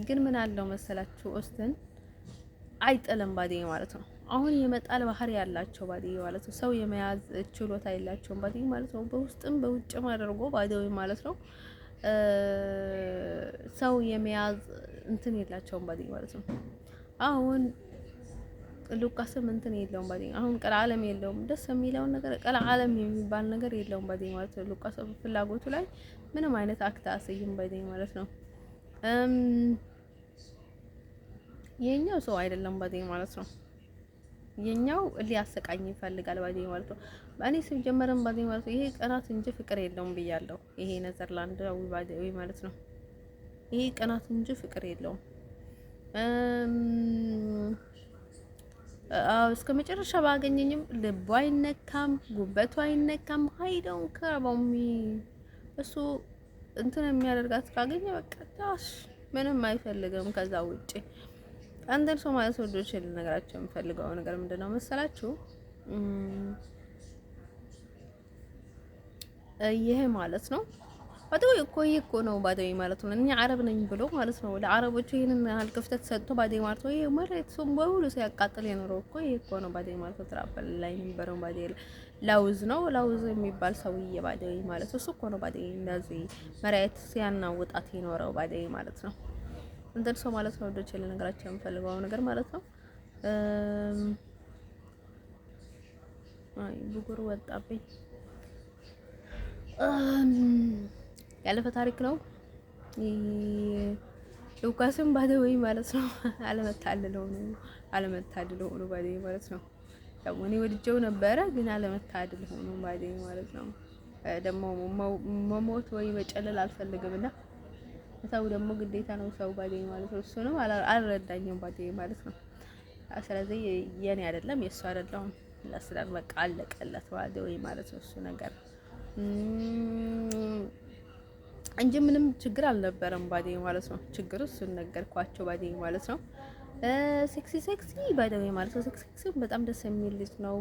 ግን ምን አለው መሰላችሁ ኦስተን አይጥልም ባዴ ማለት ነው። አሁን የመጣል ባህሪ ያላቸው ባዴ ማለት ነው። ሰው የመያዝ ችሎታ የላቸውም ባዴ ማለት ነው። በውስጥም በውጭም አድርጎ ባዴ ማለት ነው። ሰው የመያዝ እንትን የላቸውም ባዴ ማለት ነው። አሁን ሉቃስም እንትን የለውም ባዴ አሁን ቀላ ዓለም የለውም። ደስ የሚለውን ነገር ቀላ ዓለም የሚባል ነገር የለውም ባዴ ማለት ነው። ሉቃስ ፍላጎቱ ላይ ምንም አይነት አክት አያሳይም ባዴ ማለት ነው። የኛው ሰው አይደለም ባዴ ማለት ነው። የኛው ሊያሰቃኝ ይፈልጋል ባዴ ማለት ነው። እኔ ሲጀመርም ባዴ ማለት ነው። ይሄ ቀናት እንጂ ፍቅር የለውም ብያለሁ። ይሄ ኔዘርላንዳዊ ባዴ ማለት ነው። ይሄ ቀናት እንጂ ፍቅር የለውም። እስከ መጨረሻ ባገኘኝም ልቡ አይነካም፣ ጉበቱ አይነካም። ሀይደውን ከረባሚ እሱ እንትን የሚያደርጋት ካገኘ በቃ ታሽ ምንም አይፈልግም ከዛ ውጪ። አንደር ሰው ማለት ወዶች ልነግራቸው የምፈልገው ነገር ምንድነው መሰላችሁ? ይሄ ማለት ነው ባደው እኮ ነው ባደው ማለት ነው። እኛ አረብ ነኝ ብሎ ማለት ነው ለአረቦቹ ይሄንን ያህል ክፍተት ሰጥቶ ባደው ማለት ነው። ይሄ መሬት ሱም በሁሉ ሲያቃጥል የኖረው ይሄ እኮ ነው ባደው ማለት ነው። ትራበል ላይ ነበረው ባደው ላውዝ የሚባል ሰውዬ ባደው ማለት ነው። እሱ እኮ ነው ባደው እንደዚህ መሬት ሲያናውጣት የኖረው ባደው ማለት ነው። እንደን ሰው ማለት ነው ወዶች ልነግራቸው የምፈልገው ነገር ማለት ነው። አይ ብጉር ወጣብኝ። ያለፈ ታሪክ ነው። ሉቃስም ባደው ማለት ነው። አለመታደል ሆኖ ባደው ማለት ነው። ያው እኔ ወድጄው ነበረ ግን አለመታደል ሆኖ ባደው ማለት ነው። ደግሞ መሞት ወይ መጨለል አልፈልግምና ሰው ደግሞ ግዴታ ነው ሰው ባዴ ማለት ነው። እሱንም አልረዳኝም ባዴ ማለት ነው። ስለዚህ የኔ አይደለም የሱ አይደለም ለስላል በቃ አለቀለት ባዴ ማለት ነው። እሱ ነገር እንጂ ምንም ችግር አልነበረም ባዴ ማለት ነው። ችግሩ እሱን ነገርኳቸው ባዴ ማለት ነው። ሴክሲ ባይደው ማለት ነው። ሴክሲ በጣም ደስ የሚል ልጅ ነው።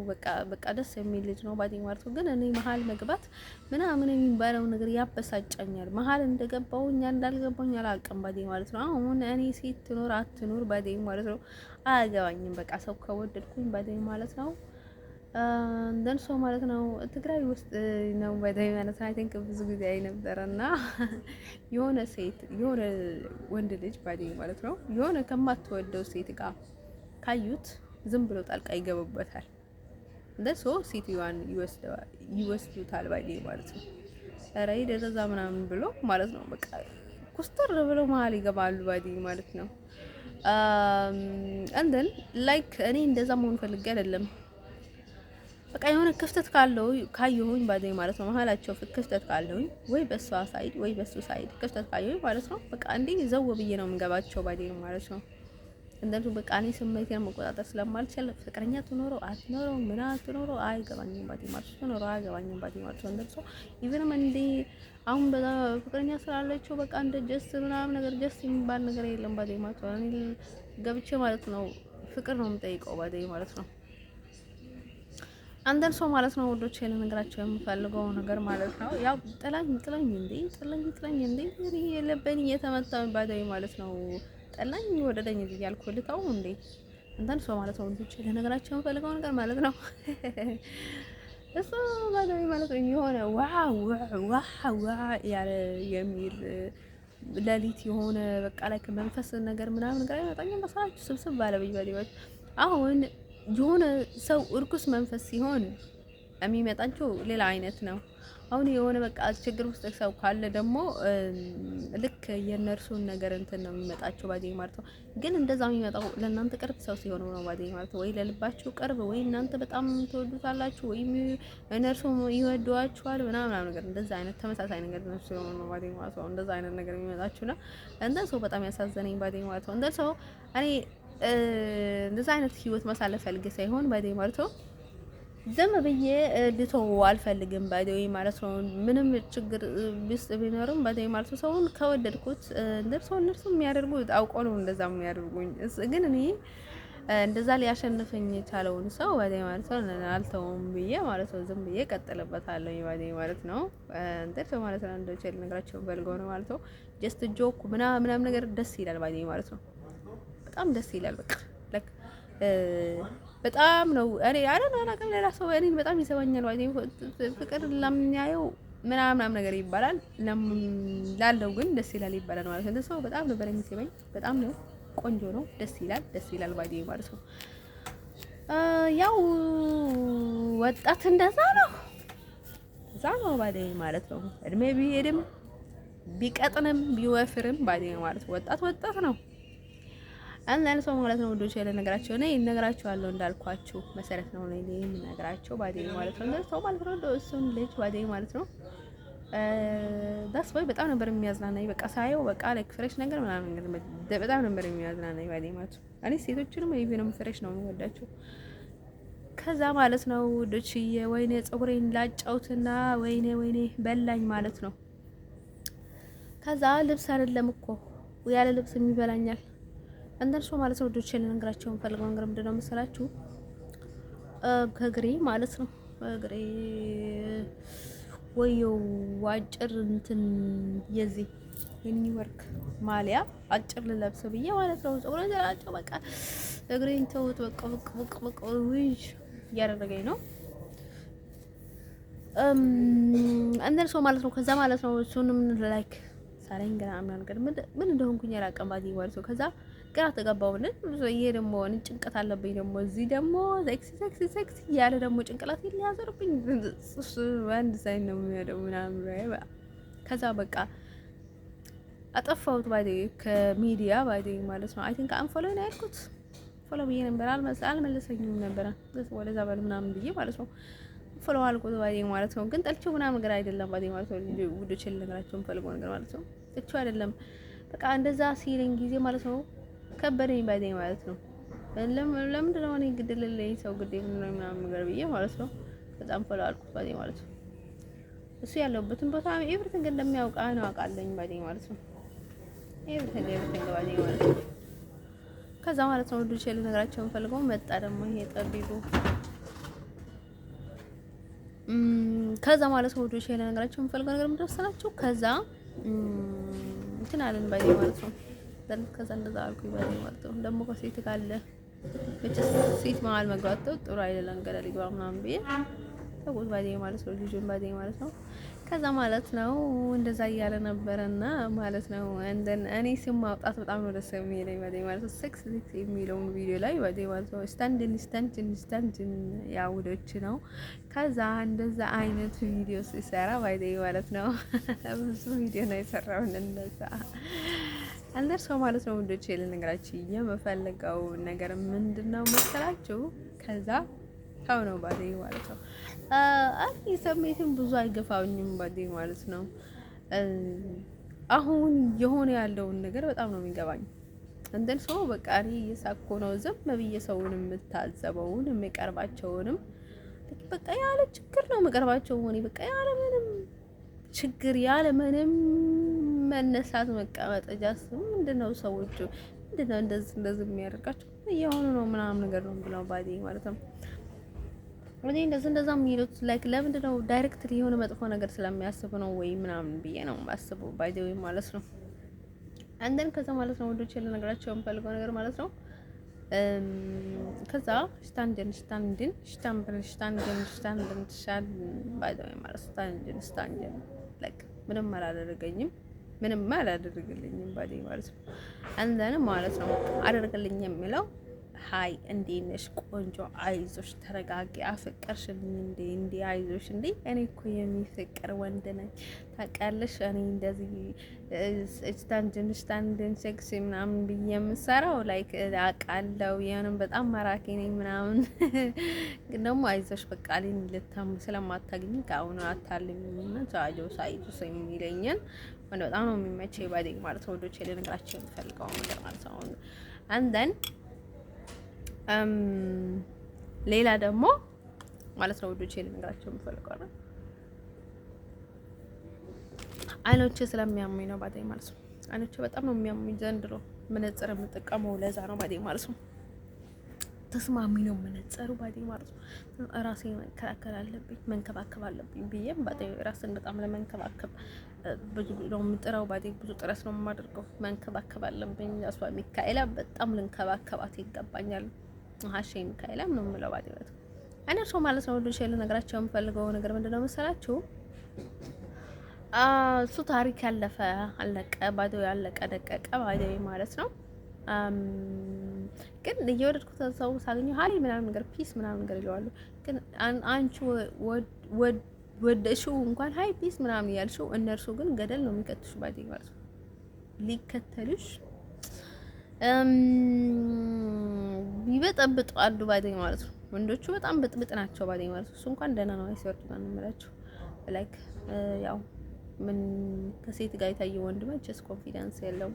በቃ ደስ የሚል ልጅ ነው ባዴ ማለት ነው። ግን እኔ መሀል መግባት ምናምን የሚባለው ነገር ያበሳጨኛል። መሀል እንደገባውኛ እንዳልገባውኛ አላውቅም ባዴ ማለት ነው። አሁን እኔ ሴት ትኖር አትኖር ባዴ ማለት ነው አያገባኝም። በቃ ሰው ከወደድኩኝ ባዴ ማለት ነው። እንደን ሰው ማለት ነው። ትግራይ ውስጥ ነው ባዴ ማለት ነው። አይ ቲንክ ብዙ ጊዜ አይነበረና የሆነ ወንድ ልጅ ባዴ ማለት ነው የሆነ ከማትወደው ሴት ጋር ካዩት ዝም ብሎ ጣልቃ ይገቡበታል። እንደሱ ሴትዮዋን ይወስዱታል ባይ ማለት ነው። ኧረ ደረዛ ምናምን ብሎ ማለት ነው። በቃ ኩስተር ብሎ መሀል ይገባሉ ባይ ማለት ነው። እንደን ላይክ እኔ እንደዛ መሆን ፈልጌ አይደለም። በቃ የሆነ ክፍተት ካለው ካየሁኝ ባይ ማለት ነው። መሀላቸው ክፍተት ካለውኝ ወይ በሷ ሳይድ ወይ በሱ ሳይድ ክፍተት ካየሁኝ ማለት ነው። በቃ እንዴ ዘው ብዬ ነው የምገባቸው ባይ ማለት ነው። እንደቱ በቃ እኔ ስሜቴን መቆጣጠር ስለማልችል ፍቅረኛ ትኖረው አትኖረው ምን አትኖረው አይገባኝም ባይ ማለት ነው። ትኖረው አይገባኝም ባይ ማለት ነው። እንደሱ ኢቭንም እንዴ አሁን በዛ ፍቅረኛ ስላለችው በቃ እንደ ጀስት ምናምን ነገር ጀስት የሚባል ነገር የለም ባይ ማለት ነው። እኔ ገብቼ ማለት ነው ፍቅር ነው የምጠይቀው ባይ ማለት ነው። አንደር ሰው ማለት ነው ወዶች ለነገራቸው የምፈልገው ነገር ማለት ነው። ያው ጥላኝ እንዴ የለበኝ እየተመታው ባይ ማለት ነው። ጠላኝ ወደደኝ እያልኩ ልታው እንዴ አንተን ሰው ማለት ነው ወዶች ለነገራቸው የምፈልገው ነገር ማለት ነው። እሱ ማለት ነው የሆነ ዋው ያለ የሚል ሌሊት የሆነ በቃ ላይ ከመንፈስ ነገር ምናምን ነገር አይመጣኝም። በሰዓቱ ስብስብ ባለብኝ ባዲዎች አሁን የሆነ ሰው እርኩስ መንፈስ ሲሆን የሚመጣቸው ሌላ አይነት ነው። አሁን የሆነ በቃ ችግር ውስጥ ሰው ካለ ደግሞ ልክ የነርሱን ነገር እንትን ነው የሚመጣቸው ባዲኝ ማለት ነው። ግን እንደዛ የሚመጣው ለእናንተ ቅርብ ሰው ሲሆን ነው ባዲኝ ማለት ነው። ወይ ለልባችሁ ቅርብ ወይ እናንተ በጣም ተወዱታላችሁ ወይ እነርሱ ይወዷችኋል ምናምን ነገር እንደዛ አይነት ተመሳሳይ ነገር ነው ሲሆን ነው ባዲኝ ማለት ነው። እንደዛ አይነት ነገር የሚመጣችሁና እንደ ሰው በጣም ያሳዘነኝ ባዲኝ ማለት ነው። እንደ ሰው እኔ እንደዛ አይነት ህይወት ማሳለፍ ፈልጌ ሳይሆን ባይ ማለት ነው። ዝም ብዬ ልተው አልፈልግም ባይ ማለት ነው። ምንም ችግር ቢስ ቢኖርም ባይ ማለት ነው። ሰውን ከወደድኩት እነርሱ የሚያደርጉት አውቀው ነው እንደዛ የሚያደርጉኝ። ግን እኔ እንደዛ ሊያሸንፈኝ የቻለውን ሰው ባይ ማለት ነው አልተውም ብዬ ማለት ነው። ዝም ብዬ ቀጥልበታለሁ ባይ ማለት ነው። እንደርሱ ማለት ነው እንደው ቸል ነገራቸው በልገው ነው ማለት ነው። ጀስት ጆክ ምናምን ነገር ደስ ይላል ባይ ማለት ነው። በጣም ደስ ይላል። በቃ በጣም ነው እኔ አላውቅም ሌላ ሰው እኔን በጣም ይሰባኛል ወይ ፍቅር ለሚያየው ምናምን ነገር ይባላል ላለው ግን ደስ ይላል ይባላል ማለት ነው። ሰው በጣም ነበር የሚሰበኝ። በጣም ነው ቆንጆ ነው ደስ ይላል ባይ ማለት ነው። ያው ወጣት እንደዛ ነው ባይ ማለት ነው። እድሜ ቢሄድም ቢቀጥንም ቢወፍርም ባይ ማለት ነው። ወጣት ነው። አንዳንድ ሰው ማለት ነው ወዶች ያለ ነገራቸው ነው ይነግራቸዋለሁ እንዳልኳችሁ መሰረት ነው ነው የምነግራቸው ባዴ ማለት ነው። እንደው ሰው ማለት ነው እሱን ልጅ ባዴ ማለት ነው ዳስ ወይ በጣም ነበር የሚያዝናናኝ። በቃ ሳየው በቃ ላይክ ፍሬሽ ነገር ምናምን ነገር በጣም ነበር የሚያዝናናኝ ባዴ ማለት ነው። እኔ ሴቶችንም ኢቭንም ፍሬሽ ነው የምወዳቸው። ከዛ ማለት ነው ወዶች ወይኔ ፀጉሬን ላጫውትና ወይኔ በላኝ ማለት ነው። ከዛ ልብስ አይደለም እኮ ያለ ልብስ የሚበላኛል እንደርሱ ማለት ነው። ወዶች ለነገራቸው ፈልገው ነገር ምንድነው መሰላችሁ? ከግሬ ማለት ነው ግሬ ወዮ አጭር እንትን የዚህ የኒውዮርክ ማሊያ አጭር ልለብስ ብዬ ማለት ነው። ፀጉሬ ዘራቸው በቃ እግሬን ተውት በቃ ውይ እያደረገኝ ነው እንደርሱ ማለት ነው። ከዛ ማለት ነው እሱንም ላይክ ሳረኝ ገና ነገር ምን እንደሆንኩኝ ያላቀም ባዲ ማለት ነው። ከዛ ግራ ተጋባውና ይሄ ደግሞ ጭንቀት አለብኝ ደግሞ እዚህ ደግሞ ሴክሲ ያለ ደግሞ ጭንቅላት ይያዘርብኝ እሱ አንድ ሳይን ነው የሚያደው ምናምን። ከዛ በቃ አጠፋሁት ባዲ ከሚዲያ ባዲ ማለት ነው። አይ ቲንክ አንፎሎ ነው ያልኩት ፎሎ ብዬ ነበር አልመለሰኝም ነበር ወደዛ ባል ምናምን ብዬ ማለት ነው። ፎሎ አልኩት ባዲ ማለት ነው። ግን ጠልቼው ምናምን ነገር አይደለም ባዲ ማለት ነው። ውዶች ለነገራቸው ፈልገው ነገር ማለት ነው። ጠልቼው አይደለም በቃ እንደዛ ሲለኝ ጊዜ ማለት ነው ከበደኝ ባይ ማለት ነው። ለምንድን ነው እኔ ግድልልኝ ሰው ግድ ምናምን ነገር ብዬ ማለት ነው። በጣም ፎሎ አልኩት ባይ ማለት ነው። እሱ ያለበትን ቦታ ኤቭሪቲንግ እንደሚያውቃ ነው አውቃለኝ ባይ ማለት ነው። ኤቭሪቲንግ ባይ ማለት ነው። ከዛ ማለት ነው ወንዶች ለነገራቸው ፈልገው መጣ ደግሞ ይሄ ጠቢቡ ከዛ ማለት ነው ወንዶች ለነገራቸው ፈልገው ነገር ምንድነው ከዛ እንትን አለን ባይ ማለት ነው። ከዛ እንደዛ አልኩኝ ባይ ማለት ነው። ደግሞ ከሴት ካለ እቺ ሴት መሀል መግባት ጥሩ አይደለም ገደል ይግባ ምናምን ብዬ ተውት ባዴ ማለት ነው ልጁን ባዴ ማለት ነው። ከዛ ማለት ነው እንደዛ እያለ ነበረና ማለት ነው እኔ ስም ማውጣት በጣም ነው ደስ የሚለኝ ባዴ ማለት ነው። ሴክስ የሚለውን ቪዲዮ ላይ ባዴ ማለት ነው ስታንድን ያውዶች ነው። ከዛ እንደዛ አይነት ቪዲዮ ሲሰራ ባዴ ማለት ነው ብዙ ቪዲዮ ነው የሰራው እንደዛ ሰው ማለት ነው። ወንዶች ልነግራችሁ የምፈልገው ነገር ምንድነው መሰላችሁ? ከዛ ሰው ነው ባዴ ማለት ነው። አይ ስሜትን ብዙ አይገፋኝም ባዴ ማለት ነው። አሁን የሆነ ያለውን ነገር በጣም ነው የሚገባኝ። ሰው በቃ እኔ እየሳኩ ነው ዝም ብዬ ሰውን የምታዘበውን የምቀርባቸውንም በቃ ያለ ችግር ነው የምቀርባቸው። እኔ በቃ ያለ ምንም ችግር ያለ ምንም መነሳት መቀመጥ ጃስ ምንድነው ሰዎቹ ምንድነው እንደዚህ የሚያደርጋቸው እየሆኑ ነው ምናምን ነገር ነው ብለው ባዴ ማለት ነው። እኔ እንደዛ የሚሉት ላይክ ለምንድን ነው ዳይሬክትሊ የሆነ መጥፎ ነገር ስለሚያስቡ ነው ወይ ምናምን ብዬ ነው የማስበው ባይ ዘ ወይ ማለት ነው። ከዛ ማለት ነው ወንዶች ልነግራቸው የምፈልገው ነገር ማለት ነው ከዛ ስታንድን ባይ ዘ ወይ ማለት ስታንድን ላይክ ምንም አላደረገኝም ምንም አላደረገልኝም ባዴ ማለት ነው። ማለት ነው አደረገልኝ የሚለው ሀይ እንዴት ነሽ ቆንጆ አይዞሽ ተረጋጊ አፈቀርሽልኝ እንዴ አይዞሽ እንዴ እኔ እኮ የሚፈቅር ወንድ ነኝ ታውቂያለሽ። እኔ እንደዚህ ስታንድን ሴክሲ ምናምን ብዬ የምሰራው ላይክ አውቃለሁ የሆነም በጣም ማራኪ ነኝ ምናምን ግን ደግሞ አይዞሽ በቃ አለኝ ስለማታገኝ ከአሁኑ አታልኝ አይዞሽ የሚለኝን ወንድ በጣም ነው የሚመቸኝ ባዴ ማለት ነው። ወንዶች ልነግራቸው የምፈልገው ነገር ማለት ነው። ሌላ ደግሞ ማለት ነው ወንዶች ልነግራቸው የምፈልገው ነው አይኖቼ ስለሚያሙኝ ነው ባዴ ማለት ነው። አይኖቼ በጣም ነው የሚያሙኝ። ዘንድሮ መነጽር የምጠቀመው ለዛ ነው ባዴ ማለት ነው። ተስማሚ ነው መነጽሩ ባዴ ማለት ነው። ራሴን መከላከል አለብኝ መንከባከብ አለብኝ ብዬም ባዴ ራስን በጣም ለመንከባከብ ብዙ ነው የምጥረው ባዴ ብዙ ጥረት ነው የማደርገው። መንከባከብ አለብኝ እሷ ሚካኤላ በጣም ልንከባከባት ይገባኛል። ሀሼ ሚካኤላ ነው የምለው ባዴ ማለት ነው። ማለት ነው ወንዶች ልነግራቸው የምፈልገው ነገር ምንድነው መሰላችሁ? እሱ ታሪክ ያለፈ አለቀ ባዶ ያለቀ ደቀቀ ባዶ ማለት ነው። ግን እየወደድኩት ሰው ሳገኘው ሀይ ምናምን ነገር ፒስ ምናምን ነገር ይለዋሉ። ግን አንቺ ወደሽው እንኳን ሀይ ፒስ ምናምን ያልሽው እነርሱ ግን ገደል ነው የሚከትሽ ባዶ ማለት ነው። ሊከተልሽ ይበጠብጣሉ ባዶ ማለት ነው። ወንዶቹ በጣም ብጥብጥ ናቸው ባዶ ማለት ነው። እሱ እንኳን ደህና ነው አይሰርቱ ጋር ነው የምላቸው ላይክ ያው ምን ከሴት ጋር የታየ ወንድ መቼስ ኮንፊደንስ የለውም።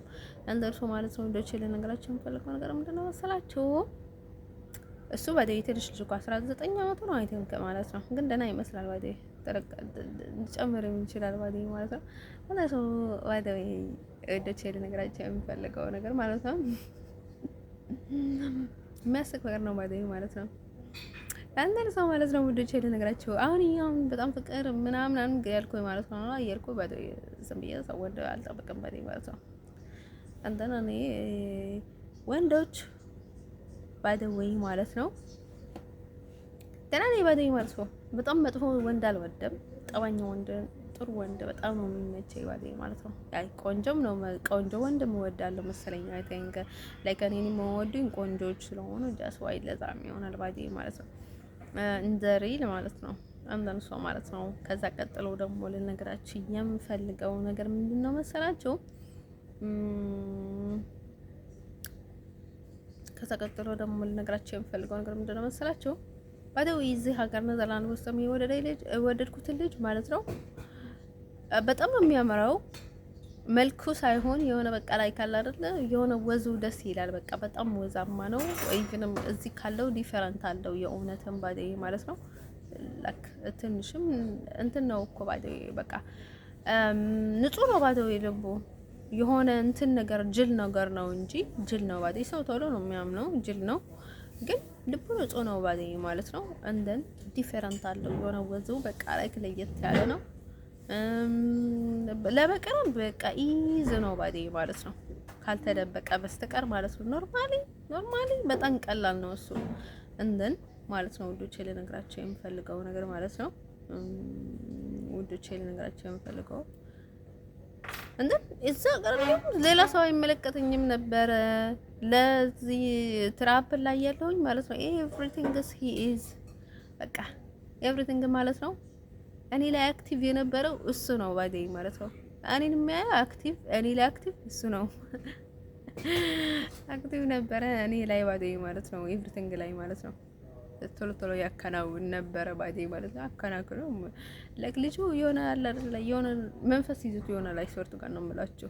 እንደርሱ ማለት ነው ወንዶች ልነግራቸው የምፈልገው ነገር ምንድነው መሰላችሁ? እሱ ባዴ ትንሽ ልጅ 19 አመቱ ነው አይተን ማለት ነው። ግን ደህና ይመስላል ባዴ ጨምር ይችላል ባዴ ማለት ነው። ማለት ነው ባዴ ወንዶች ልነግራቸው የምፈልገው ነገር ማለት ነው የሚያስቅ ነገር ነው ባዴ ማለት ነው። ሰው ማለት ነው ወንዶች ልነግራቸው አሁን በጣም ፍቅር ምናምን ያልኩኝ ማለት ነው አየርኩ ባዶ ዝም ብዬ ሰው ወንድ አልጠብቅም ባዴ ማለት ነው። እኔ ወንዶች ባዶ ወይ ማለት ነው ደህና ነኝ ባዶ ማለት ነው። በጣም መጥፎ ወንድ አልወድም። ጠባኛ ወንድ ጥሩ ወንድ በጣም ነው የሚመቸኝ ባዶ ማለት ነው። አይ ቆንጆም ነው ቆንጆ ወንድም እወዳለሁ መሰለኝ አይ ቲንክ ላይክ እኔን የምወዱኝ ቆንጆች ስለሆኑ ጃስ ዋይ ለዛም ይሆናል ባዶ ማለት ነው። እንደሪል ማለት ነው ሰው ማለት ነው። ከዛ ቀጥሎ ደግሞ ልነግራችሁ የምፈልገው ነገር ምንድነው መሰላችሁ? ከዛ ቀጥሎ ደግሞ ልነግራችሁ የምፈልገው ነገር ምንድነው መሰላችሁ? ባደው እዚህ ሀገር ኔዘርላንድ ውስጥ የወደድኩትን ልጅ ማለት ነው በጣም ነው የሚያምረው። መልኩ ሳይሆን የሆነ በቃ ላይ ካለ አይደለ የሆነ ወዙ ደስ ይላል። በቃ በጣም ወዛማ ነው። ኢቭንም እዚህ ካለው ዲፈረንት አለው የእውነትም ባዴ ማለት ነው። ላክ ትንሽም እንትን ነው እኮ ባዴ በቃ ንጹህ ነው ባዴ ልቡ የሆነ እንትን ነገር ጅል ነገር ነው እንጂ ጅል ነው ባዴ ሰው ቶሎ ነው የሚያምነው ጅል ነው ግን ልቡ ንጹህ ነው ባዴ ማለት ነው። ዲፈረንት አለው የሆነ ወዙ በቃ ላይ ለየት ያለ ነው። ለበቀረም በቃ ኢዝ ነው ባዴ ማለት ነው። ካልተደበቀ በስተቀር ማለት ነው። ኖርማሊ በጣም ቀላል ነው እሱ። ማለት ነው ውዶቼ ልነግራቸው የምፈልገው ነገር ማለት ነው ውዶቼ ልነግራቸው የምፈልገው እንዴ እዛ ጋር ሌላ ሰው አይመለከተኝም ነበረ ለዚህ ትራፕል ላይ ያለውኝ ማለት ነው ኤቭሪቲንግ ሂ ኢዝ በቃ ኤቭሪቲንግ ማለት ነው እኔ ላይ አክቲቭ የነበረው እሱ ነው ባዴ ማለት ነው እኔን የሚያየው አክቲቭ እኔ ላይ አክቲቭ እሱ ነው አክቲቭ ነበረ እኔ ላይ ባዴ ማለት ነው ኤቭሪቲንግ ላይ ማለት ነው ቶሎ ቶሎ ያከናውን ነበረ ባዴ ማለት ነው አከናክሎ ለልጁ የሆነ አለ አይደል የሆነ መንፈስ ይዙት የሆነ ላይ ሶርቱ ጋር ነው የምላችሁ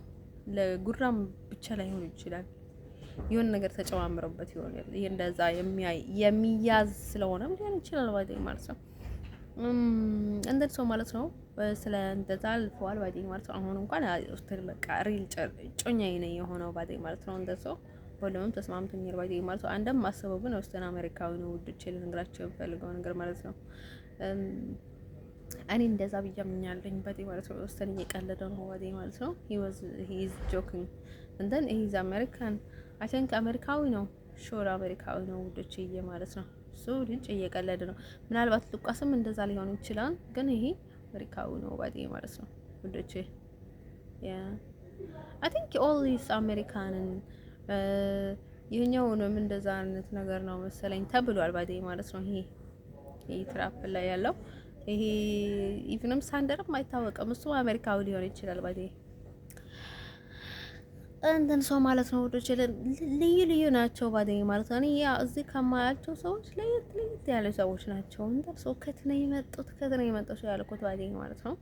ለጉራም ብቻ ላይ ሆኖ ይችላል የሆነ ነገር ተጨማምሮበት ይሆናል ይሄ እንደዛ የሚያዝ ስለሆነ ሊሆን ይችላል ባዴ ማለት ነው እንደን ሰው ማለት ነው ስለ እንደዛ አልፈዋል ባዴ ማለት ነው አሁን እንኳን በቃ ሪል ጮኛዬ ነው የሆነው ባዴ ማለት ነው እንደን ሰው ሁሉም ተስማምተኛል ባዴ ማለት ነው አንደም ማሰበው ግን ወስተን አሜሪካዊ ነው ውዶቼ ልነግራቸው የምፈልገው ነገር ማለት ነው እኔ እንደዛ ብያምኛለኝ ባዴ ማለት ነው ወስተን እየቀለደ ነው ባዴ ማለት ነው he is joking and then he is American I think አሜሪካዊ ነው ሹር አሜሪካዊ ነው ውዶቼ ማለት ነው እሱ ልጅ እየቀለደ ነው ምናልባት ሉቃስም እንደዛ ሊሆን ይችላል ግን ይሄ አሜሪካዊ ነው ባዴ ማለት ነው ውዶቼ I think all is American ይሄኛውንም እንደዛ አይነት ነገር ነው መሰለኝ ተብሏል ባዴ ማለት ነው ይሄ ትራፕ ላይ ያለው ይሄ ኢቭንም ሳንደርም አይታወቅም እሱ አሜሪካዊ ሊሆን ይችላል ባዴ እንደን ሰው ማለት ነው ወዶች ልዩ ናቸው ባዴ ማለት ነው ያ እዚህ ከማያቸው ሰዎች ለየት ያለ ሰዎች ናቸው እንደን ሰው ከተነ የመጡት ያልኩት ባዴ ማለት ነው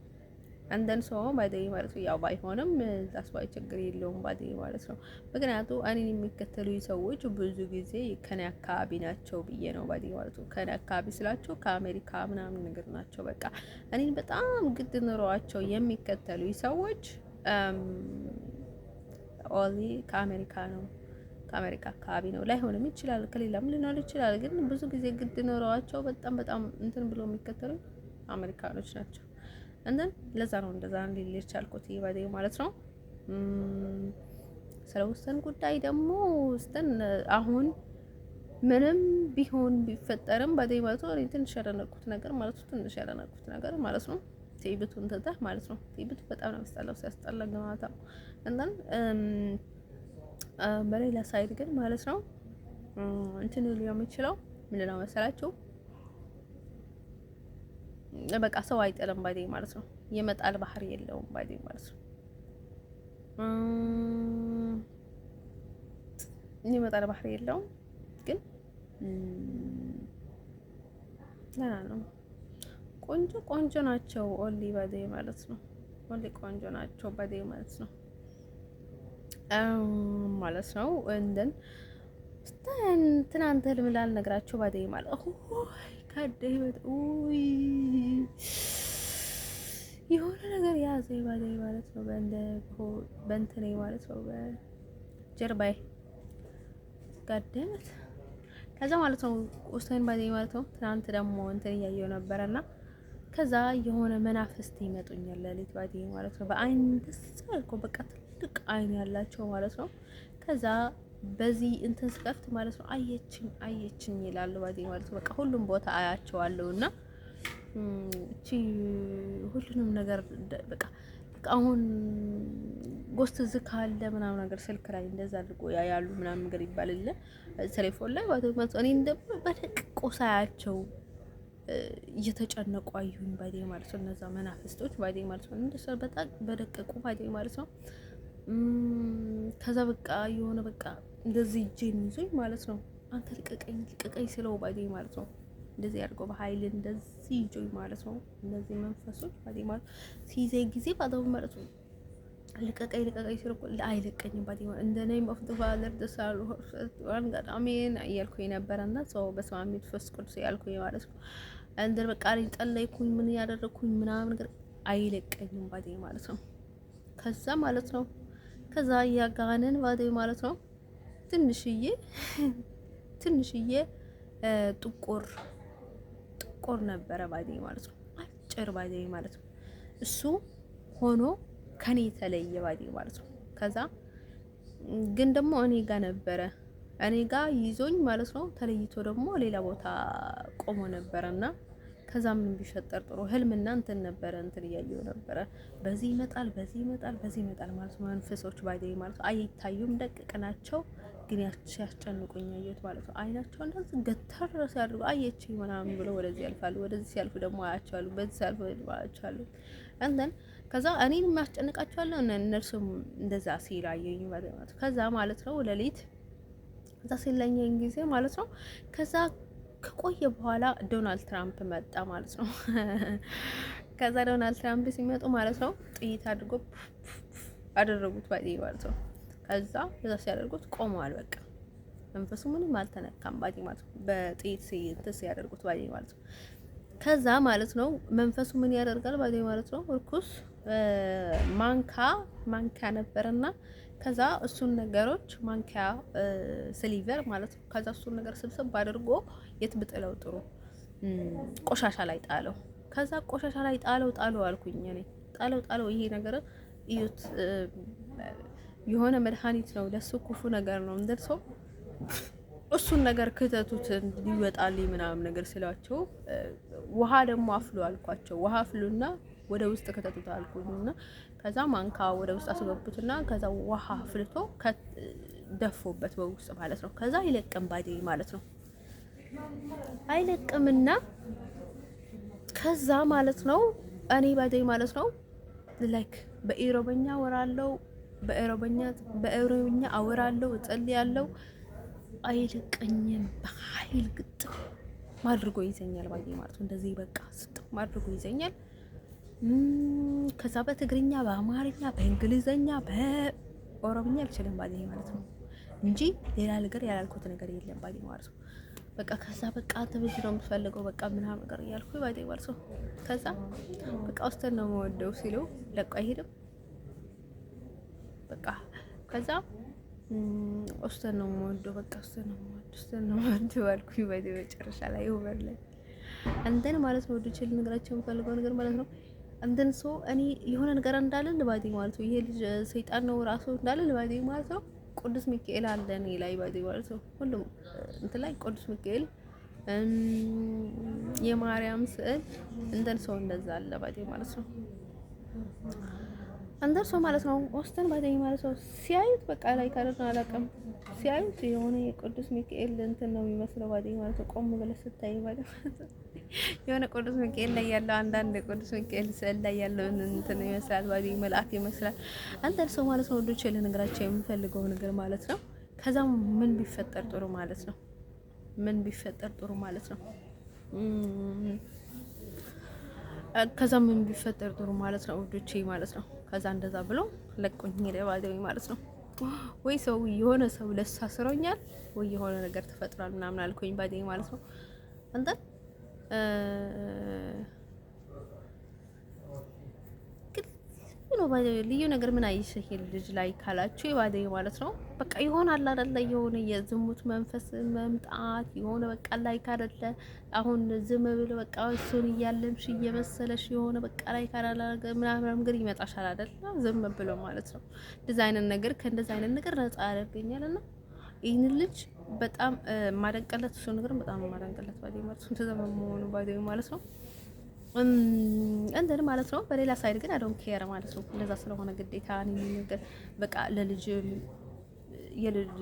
እንደን ሰው ባዴ ማለት ነው ያው ባይሆንም ዳስባይ ችግር የለውም ባዴ ማለት ነው ምክንያቱም እኔን የሚከተሉ ሰዎች ብዙ ጊዜ ከኔ አካባቢ ናቸው ብዬ ነው ባዴ ማለት ነው ከኔ አካባቢ ስላቸው ከአሜሪካ ምናምን ነገር ናቸው በቃ እኔን በጣም ግድ ኖሯቸው የሚከተሉ ሰዎች ኦሊ ከአሜሪካ ነው ከአሜሪካ አካባቢ ነው ላይሆንም ይችላል ከሌላም ሊኖር ይችላል ግን ብዙ ጊዜ ግድ ኖሯቸው በጣም እንትን ብሎ የሚከተሉ አሜሪካኖች ናቸው እንደን ለዛ ነው እንደዛ ሊልች አልኩት ባዴ ማለት ነው ስለወሰን ጉዳይ ደግሞ ወስተን አሁን ምንም ቢሆን ቢፈጠርም ባዴ ማለት ነው ትንሽ ያደነቁት ነገር ማለት ነው ቴብቱን ተዛ ማለት ነው ቴብቱ በጣም ነው ሲያስጠላ ገማታ እንደን በሌላ ሳይድ ግን ማለት ነው እንትን ሊሆን የሚችለው ምን ነው መሰላችሁ በቃ ሰው አይጠለም ባዴ ማለት ነው የመጣል ባህሪ የለውም ባዴ ማለት ነው የመጣል ባህሪ የለውም ግን ነው ቆንጆ ናቸው ኦሊ ባዴ ማለት ነው ኦሊ ቆንጆ ናቸው ባዴ ማለት ነው ማለት ነው እንደን ትናንት ልምላል ነግራችሁ ባዴ ማለት ካደይበት የሆነ ነገር ያዘ ባዴ ማለት ነው በእንትኔ ማለት ነው በጀርባዬ ጋደመት ከዛ ማለት ነው ወስተን ባዴ ማለት ነው ትናንት ደግሞ እንትን እያየው ነበርና ከዛ የሆነ መናፍስት ይመጡኛል ለሊት ባዴ ማለት ነው በአይን ተሰልኮ በቃ ትልቅ አይን ያላቸው ማለት ነው ከዛ በዚህ እንትን ስከፍት ማለት ነው አየችኝ ይላል ባዴ ማለት ነው በቃ ሁሉም ቦታ አያቸዋለሁና እቺ ሁሉንም ነገር በቃ አሁን ጎስት ዝካለ ምናምን ነገር ስልክ ላይ እንደዛ አድርጎ ያያሉ ምናምን ነገር ይባላል ቴሌፎን ላይ ማለት እኔ እንደም በደቅቆ ሳያቸው እየተጨነቁ አዩኝ ባዴ ማለት ነው እነዛ መናፍስቶች ባዴ ማለት ነው እንደዛ በጣም በደቅቁ ባዴ ማለት ነው ከዛ በቃ የሆነ በቃ እንደዚህ እጄን ይዞኝ ማለት ነው አንተ ልቀቀኝ ስለው ባዴ ማለት ነው እንደዚህ ያድርገው በኃይል እንደዚህ ይዞኝ ማለት ነው እንደዚህ መንፈሶች ባዴ ማለት ሲይዘኝ ጊዜ ባዳው ማለት ነው ልቀቀኝ ስለው አይለቀኝም ባዴ ማለት እንደ ኔም ኦፍ ዘ ፋዘር ዘ ሰን ዋን ጋድ አሜን እያልኩኝ ነበርና ሰው በስመ አብ መንፈስ ቅዱስ ያልኩኝ ማለት ነው እንደር በቃ ላይ ጸለይኩኝ ምን ያደረኩኝ ምናምን ነገር አይለቀኝም ባዴ ማለት ነው ከዛ ማለት ነው ከዛ ያጋነን ባዴ ማለት ነው ትንሽዬ ጥቁር ነበረ ባዴ ማለት ነው አጭር ባዴ ማለት ነው እሱ ሆኖ ከኔ ተለየ ባዴ ማለት ነው ከዛ ግን ደግሞ እኔ ጋር ነበረ እኔ ጋር ይዞኝ ማለት ነው። ተለይቶ ደግሞ ሌላ ቦታ ቆሞ ነበረና ከዛ ምን ቢፈጠር ጥሩ ህልምና እንትን ነበረ እንትን እያየሁ ነበረ። በዚህ ይመጣል በዚህ ይመጣል በዚህ ይመጣል ማለት ነው። መንፈሶች ባይደይ ማለት ነው። አይታዩም፣ ደቅቅ ናቸው፣ ግን ያስጨንቁኝ አየሁት ማለት ነው። አይናቸው እንደዚህ ገተር ሲያደርጉ አየችኝ ምናምን ብለው ወደዚህ ያልፋሉ፣ ወደዚህ ሲያልፉ ደግሞ አያቸዋለሁ፣ በዚህ ሲያልፉ አያቸዋለሁ። እንትን ከዛ እኔን የሚያስጨንቃቸዋለሁ እነርሱም እንደዛ ሲል አየኝ ማለት ነው። ከዛ ማለት ነው ሌሊት እዛ ሲለኛኝ ጊዜ ማለት ነው። ከዛ ከቆየ በኋላ ዶናልድ ትራምፕ መጣ ማለት ነው። ከዛ ዶናልድ ትራምፕ ሲመጡ ማለት ነው ጥይት አድርጎ አደረጉት ባይ ማለት ነው። ከዛ እዛ ሲያደርጉት ቆመዋል። በቃ መንፈሱ ምንም አልተነካም ባይ ማለት ነው። በጥይት ሲያደርጉት ባይ ማለት ነው። ከዛ ማለት ነው መንፈሱ ምን ያደርጋል ባይ ማለት ነው። እርኩስ ማንካ ነበርና ከዛ እሱን ነገሮች ማንኪያ ስሊቨር ማለት ነው። ከዛ እሱን ነገር ስብስብ አድርጎ የት ብጥለው ጥሩ ቆሻሻ ላይ ጣለው። ከዛ ቆሻሻ ላይ ጣለው አልኩኝ እኔ ጣለው ይሄ ነገር እዩት፣ የሆነ መድኃኒት ነው ለሱ ክፉ ነገር ነው እንደርሶ እሱን ነገር ክተቱት እንዲወጣልኝ ምናምን ነገር ስላቸው ውሃ ደግሞ አፍሉ አልኳቸው። ውሃ አፍሉና ወደ ውስጥ ከተቱት አልኩኝና ከዛ ማንካ ወደ ውስጥ አስገቡትና ከዛ ውሃ አፍልቶ ደፎበት በውስጥ ማለት ነው። ከዛ አይለቅም ባዴ ማለት ነው። አይለቅምና ከዛ ማለት ነው እኔ ባዴ ማለት ነው ላይክ በኢሮበኛ ወራለው በኢሮበኛ አወራለው እጸልያለሁ። አይለቀኝም። በኃይል ግጥም ማድርጎ ይዘኛል ባዴ ማለት ነው። እንደዚህ በቃ ስጥም ማድርጎ ይዘኛል። ከዛ በትግርኛ፣ በአማርኛ፣ በእንግሊዘኛ፣ በኦሮምኛ አልችልም ባዴ ማለት ነው እንጂ ሌላ ነገር ያላልኩት ነገር የለም ባዴ ማለት ነው። በቃ ከዛ በቃ አንተ ብዙ ነው የምትፈልገው በቃ ምናምን ነገር እያልኩ ባዴ ማለት ነው። ከዛ በቃ ውስጥን ነው የምወደው ሲለው ለቆ አይሄድም በቃ ከዛ ውስጥን ነው የምወደው በቃ ውስጥን ነው የምወደው አልኩኝ ባዴ መጨረሻ ላይ ኦቨር ላይ አንተን ማለት ነው። ወደችል ነገራቸው የምፈልገው ነገር ማለት ነው። አንተን ሰው እኔ የሆነ ነገር እንዳለ ልባዴ ማለት ነው። ይሄ ልጅ ሰይጣን ነው ራሱ እንዳለ ልባዴ ማለት ነው። ቅዱስ ሚካኤል አለ እኔ ላይ ባዴ ማለት ነው። ሁሉም እንትን ላይ ቅዱስ ሚካኤል የማርያም ስዕል እንትን ሰው እንደዛ አለ ባዴ ማለት ነው። አንተን ሰው ማለት ነው ወስተን ባዴ ማለት ነው። ሲያዩት በቃ ላይ ካረና አላውቅም ሲያዩት የሆነ የቅዱስ ሚካኤል እንትን ነው የሚመስለው ባዴ ማለት ነው። ቆም ብለህ ስታይ ባዴ ማለት ነው የሆነ ቅዱስ ሚካኤል ላይ ያለው አንዳንድ ቅዱስ ሚካኤል ስዕል ላይ ያለው እንትን ይመስላል ባዲ መልአክ ይመስላል። አንተን ሰው ማለት ነው ወዶች ለነገራቸው የምፈልገው ነገር ማለት ነው። ከዛ ምን ቢፈጠር ጥሩ ማለት ነው። ከዛ ምን ቢፈጠር ጥሩ ማለት ነው ወዶቼ ማለት ነው። ከዛ እንደዛ ብሎ ለቆኝ ሄደ ባዲ ማለት ነው። ወይ ሰው የሆነ ሰው ለሳስሮኛል ወይ የሆነ ነገር ተፈጥሯል ምናምን አልኩኝ ባዲ ማለት ነው። አንተን ልዩ ነገር ምን አይሽህ ልጅ ላይ ካላችሁ የባዴ ማለት ነው። በቃ ይሆናል አይደለ የሆነ የዝሙት መንፈስ መምጣት የሆነ በቃ ላይ ካደለ አሁን ዝም ብሎ በቃ እሱን እያለምሽ እየመሰለሽ የሆነ በቃ ላይ ካላላገ ምናምን ነገር ይመጣሻል አይደል? ዝም ብሎ ማለት ነው። እንደዛ አይነት ነገር ከእንደዛ አይነት ነገር ነፃ ያደርገኛልና ይህን ልጅ በጣም ማደንቀለት እሱ ነገር በጣም ማደንቀለት ባዴ ማለት ነው። ተዘመመው ባዴ ማለት ነው። እንትን ማለት ነው። በሌላ ሳይድ ግን አዶን ኬር ማለት ነው። እንደዛ ስለሆነ ግዴታ እኔ ነገር በቃ ለልጅ የልጅ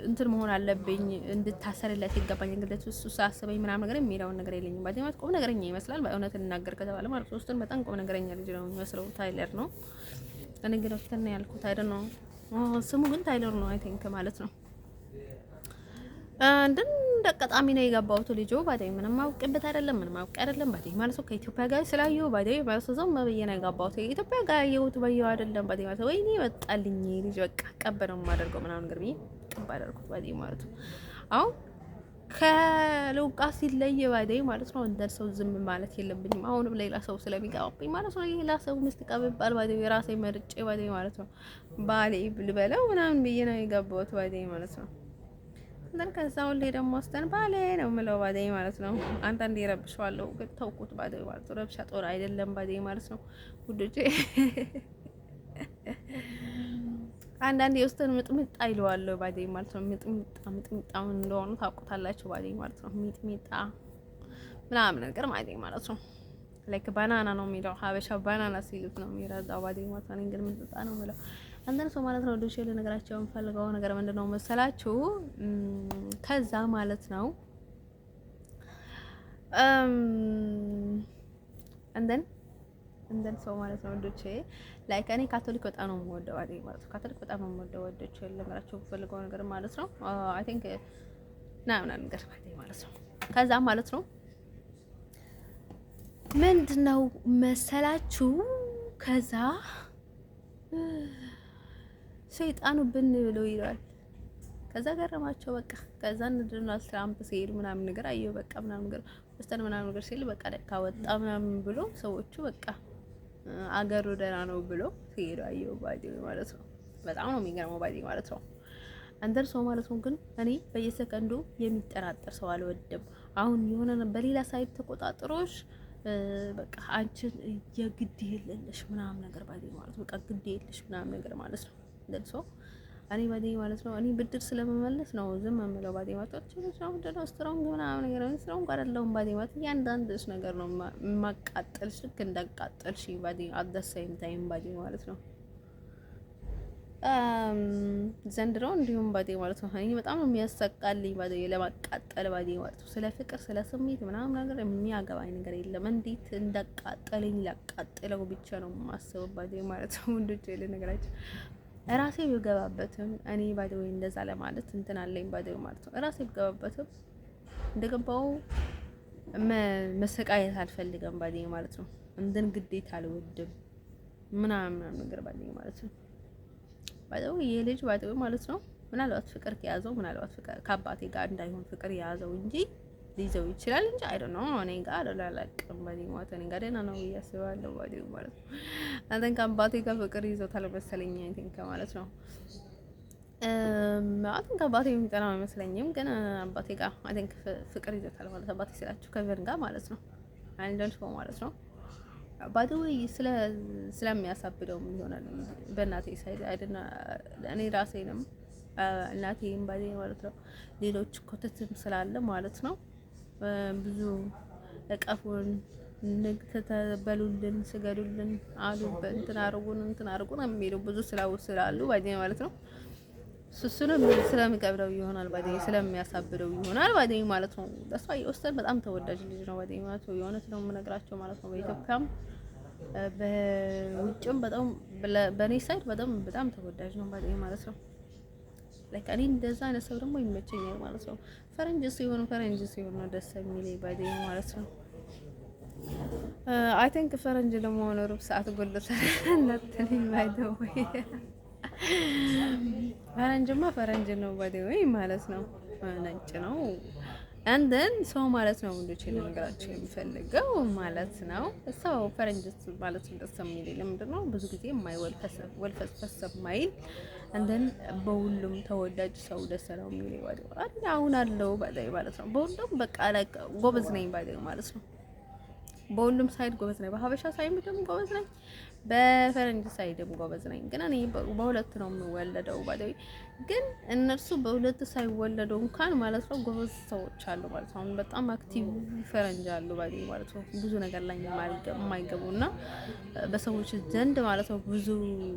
እንትን መሆን አለብኝ እንድታሰርለት ይገባኝ እንግዲህ እሱ ሳስበኝ ምናምን ነገር የሚለውን ነገር የለኝም ባዴ ማለት ቁም ነገረኛ ይመስላል በእውነት እንናገር ከተባለ ማለት ነው። እሱን በጣም ቁም ነገረኛ ልጅ ነው የሚመስለው። ታይለር ነው እኔ ግን ወጥተና ያልኩት አይደል ነው ስሙ ግን ታይለር ነው አይ ቲንክ ማለት ነው። እንደ አጋጣሚ ነው የገባሁት ልጆ ባዴ ምንም አውቅበት አይደለም ምንም አውቅ አይደለም ባዴ ማለት ነው። ከኢትዮጵያ ጋር ስላየው ባዴ ማለት ነው ዝም ብዬ ነው የገባሁት። ኢትዮጵያ ጋር ያየሁት ባየው አይደለም ባዴ ማለት ነው። ወይኔ መጣልኝ ልጅ በቃ ቀበረው የማደርገው ምናምን ነገር ብዬ ቀባ አደረኩት ባዴ ማለት ነው። አሁን ከሉቃስ ሲለይ ባዴ ማለት ነው እንደ ሰው ዝም ማለት የለብኝም። አሁንም ሌላ ሰው ስለሚጋባብኝ ማለት ነው ሌላ ሰው ምስት ቀበባል ባዴ የራሴ መርጬ ባዴ ማለት ነው ባሌ ልበለው ምናምን ብዬ ነው የገባሁት ባዴ ማለት ነው። ከዛው ላይ ደግሞ ወስተን ባሌ ነው የምለው ባዴ ማለት ነው። አንዳንዴ ረብሻለሁ ግን ተውኩት ባዴ ማለት ነው። ረብሻ ጦር አይደለም ባዴ ማለት ነው ውዶቼ። አንዳንዴ የውስጥን ምጥምጣ ይለዋለሁ ባዴ ማለት ነው። ምጥምጣ ምን እንደሆነ ታውቁታላችሁ ባዴ ማለት ነው። ሚጥሚጣ ምናምን ነገር ማለት ነው። ላይክ ባናና ነው የሚለው ሀበሻ ባናና ሲሉት ነው የሚረዳው ባዴ ማለት ነው። ግን ምጥምጣ ነው የሚለው አንዳንድ ሰው ማለት ነው። ዶሼ ልነግራቸው የምፈልገው ነገር ምንድነው መሰላችሁ? ከዛ ማለት ነው እንደን ሰው ማለት ነው ወንዶቼ ላይክ እኔ ካቶሊክ በጣም ነው የምወደው አይደል ማለት ነው። ካቶሊክ በጣም ነው የምወደው ወንዶቼ ልነግራቸው የምፈልገው ነገር ማለት ነው። አይ ቲንክ ምናምን ነገር ማለት ነው። ከዛ ማለት ነው ምንድነው መሰላችሁ? ከዛ ሰይጣኑ ብን ብሎ ይላል። ከዛ ገረማቸው በቃ። ከዛ ዶናልድ ትራምፕ ሲሄድ ምናምን ነገር አየሁ በቃ ምናምን ነገር ወስተን ምናምን ነገር ሲል በቃ ካወጣ ምናምን ብሎ ሰዎቹ በቃ አገሩ ደህና ነው ብሎ ሲሄዱ አየሁ ባዲ ማለት ነው። በጣም ነው የሚገርመው ባዲ ማለት ነው። አንደር ሰው ማለት ነው። ግን እኔ በየሰከንዱ የሚጠራጠር ሰው አልወድም። አሁን የሆነ በሌላ ሳይድ ተቆጣጥሮሽ በቃ አንቺን የግድ የለሽ ምናምን ነገር ባዲ ማለት ነው። በቃ ግድ የለሽ ምናምን ነገር ማለት ነው። እንደልሶ እኔ ባዲ ማለት ነው። እኔ ብድር ስለመመለስ ነው ዝም የምለው ባዲ ማለት ነው። ነው ስትሮንግ ምናምን ነገር ነው። ስትሮንግ አይደለሁም ባዲ ማለት ያንዳንድሽ ነገር ነው ማቃጠልሽ ልክ እንዳቃጠልሽ ባዲ አት ዘ ሴም ታይም ባዲ ማለት ነው። ዘንድሮ እንዲሁም ባዲ ማለት ነው። እኔ በጣም ነው የሚያሰቃልኝ ባዲ ለማቃጠል ባዲ ማለት ነው። ስለ ፍቅር ስለ ስሜት ምናምን ነገር የሚያገባኝ ነገር የለም። እንዴት እንዳቃጠለኝ ላቃጠለው ብቻ ነው የማስበው ባዲ ማለት ነው። ወንዶች ለነገራችን ራሴ ብገባበትም እኔ ባዲ ወይ እንደዛ ለማለት እንትን አለኝ ባዲ ማለት ነው። ራሴ ብገባበትም እንደገባው መሰቃየት አልፈልግም ባዲ ማለት ነው። እንደን ግዴታ አልወድም ምናምን ነገር ባዲ ማለት ነው። ባይዘው የልጅ ባይዘው ማለት ነው። ምናልባት ፍቅር ከያዘው ምናልባት ፍቅር ከአባቴ ጋር እንዳይሆን ፍቅር የያዘው እንጂ ሊይዘው ይችላል እንጂ አይ ዶንት ኖ እኔ ጋር አላላቅም ባዲ ማለት እኔ ጋር ደህና ነው እያስባለሁ ባዲ ማለት ነው። አንተን ከአባቴ ጋር ፍቅር ይዞታል መሰለኝ አይ ቲንክ ማለት ነው። አንተን ከአባቴ የሚጠናው አይመስለኝም ግን አባቴ ጋር አይ ቲንክ ፍቅር ይዞታል ማለት አባቴ ስላችሁ ከቨን ጋር ማለት ነው። አንደን ሰው ማለት ነው። ባይዘዌይ ስለሚያሳብደው ይሆናል በእናቴ ሳይድ አይደና እኔ ራሴንም እናቴም ባዲ ማለት ነው። ሌሎች ኮተትም ስላለ ማለት ነው። ብዙ እቀፉን ንግተተበሉልን ስገዱልን አሉ እንትን አርጉን የሚሉ ብዙ ስላሉ ባዲ ማለት ነው። እሱንም ስለሚቀብረው ይሆናል ባዲ ስለሚያሳብደው ይሆናል ባዲ ማለት ነው። ለሷ የወሰን በጣም ተወዳጅ ልጅ ነው ባዲ ማለት ነው። የሆነ ነው የምነግራቸው ማለት ነው። በኢትዮጵያም በውጭም በጣም በኔ ሳይድ በጣም ተወዳጅ ነው ባዲ ማለት ነው። ላይክ እኔ እንደዛ አይነት ሰው ደግሞ ይመቸኛል ማለት ነው። ፈረንጅ ሲሆን ነው ደስ የሚለኝ ባዲ ማለት ነው። አይ ቲንክ ፈረንጅ ለመሆኑ ሩብ ሰዓት ጎልተሻል እንዳትለኝ ባይደው ፈረንጅ ነው ባዲ ወይ ማለት ነው። ነጭ ነው አንደን ሰው ማለት ነው። ወንዶች ለነገራቸው የሚፈልገው ማለት ነው። ሰው ፈረንጅ ማለት ደስ የሚለኝ ለምንድን ነው? ብዙ ጊዜ ወልፈስፈስ ማይል አንደን በሁሉም ተወዳጅ ሰው ደስ ነው የሚለኝ ባዲ አሁን አለው ባዲ ማለት ነው። በሁሉም በቃ ጎበዝ ነኝ ባዲ ማለት ነው። በሁሉም ሳይድ ጎበዝ ነኝ። በሀበሻ ሳይድ ደግሞ ጎበዝ ነኝ። በፈረንጅ ሳይድም ጎበዝ ነኝ። ግን እኔ በሁለት ነው የምወለደው ባዲ ግን እነርሱ በሁለት ሳይወለዱ እንኳን ማለት ነው ጎበዝ ሰዎች አሉ ማለት ነው። አሁን በጣም አክቲቭ ፈረንጅ አሉ ባዲ ማለት ነው። ብዙ ነገር ላይ የማይገቡና በሰዎች ዘንድ ማለት ነው ብዙ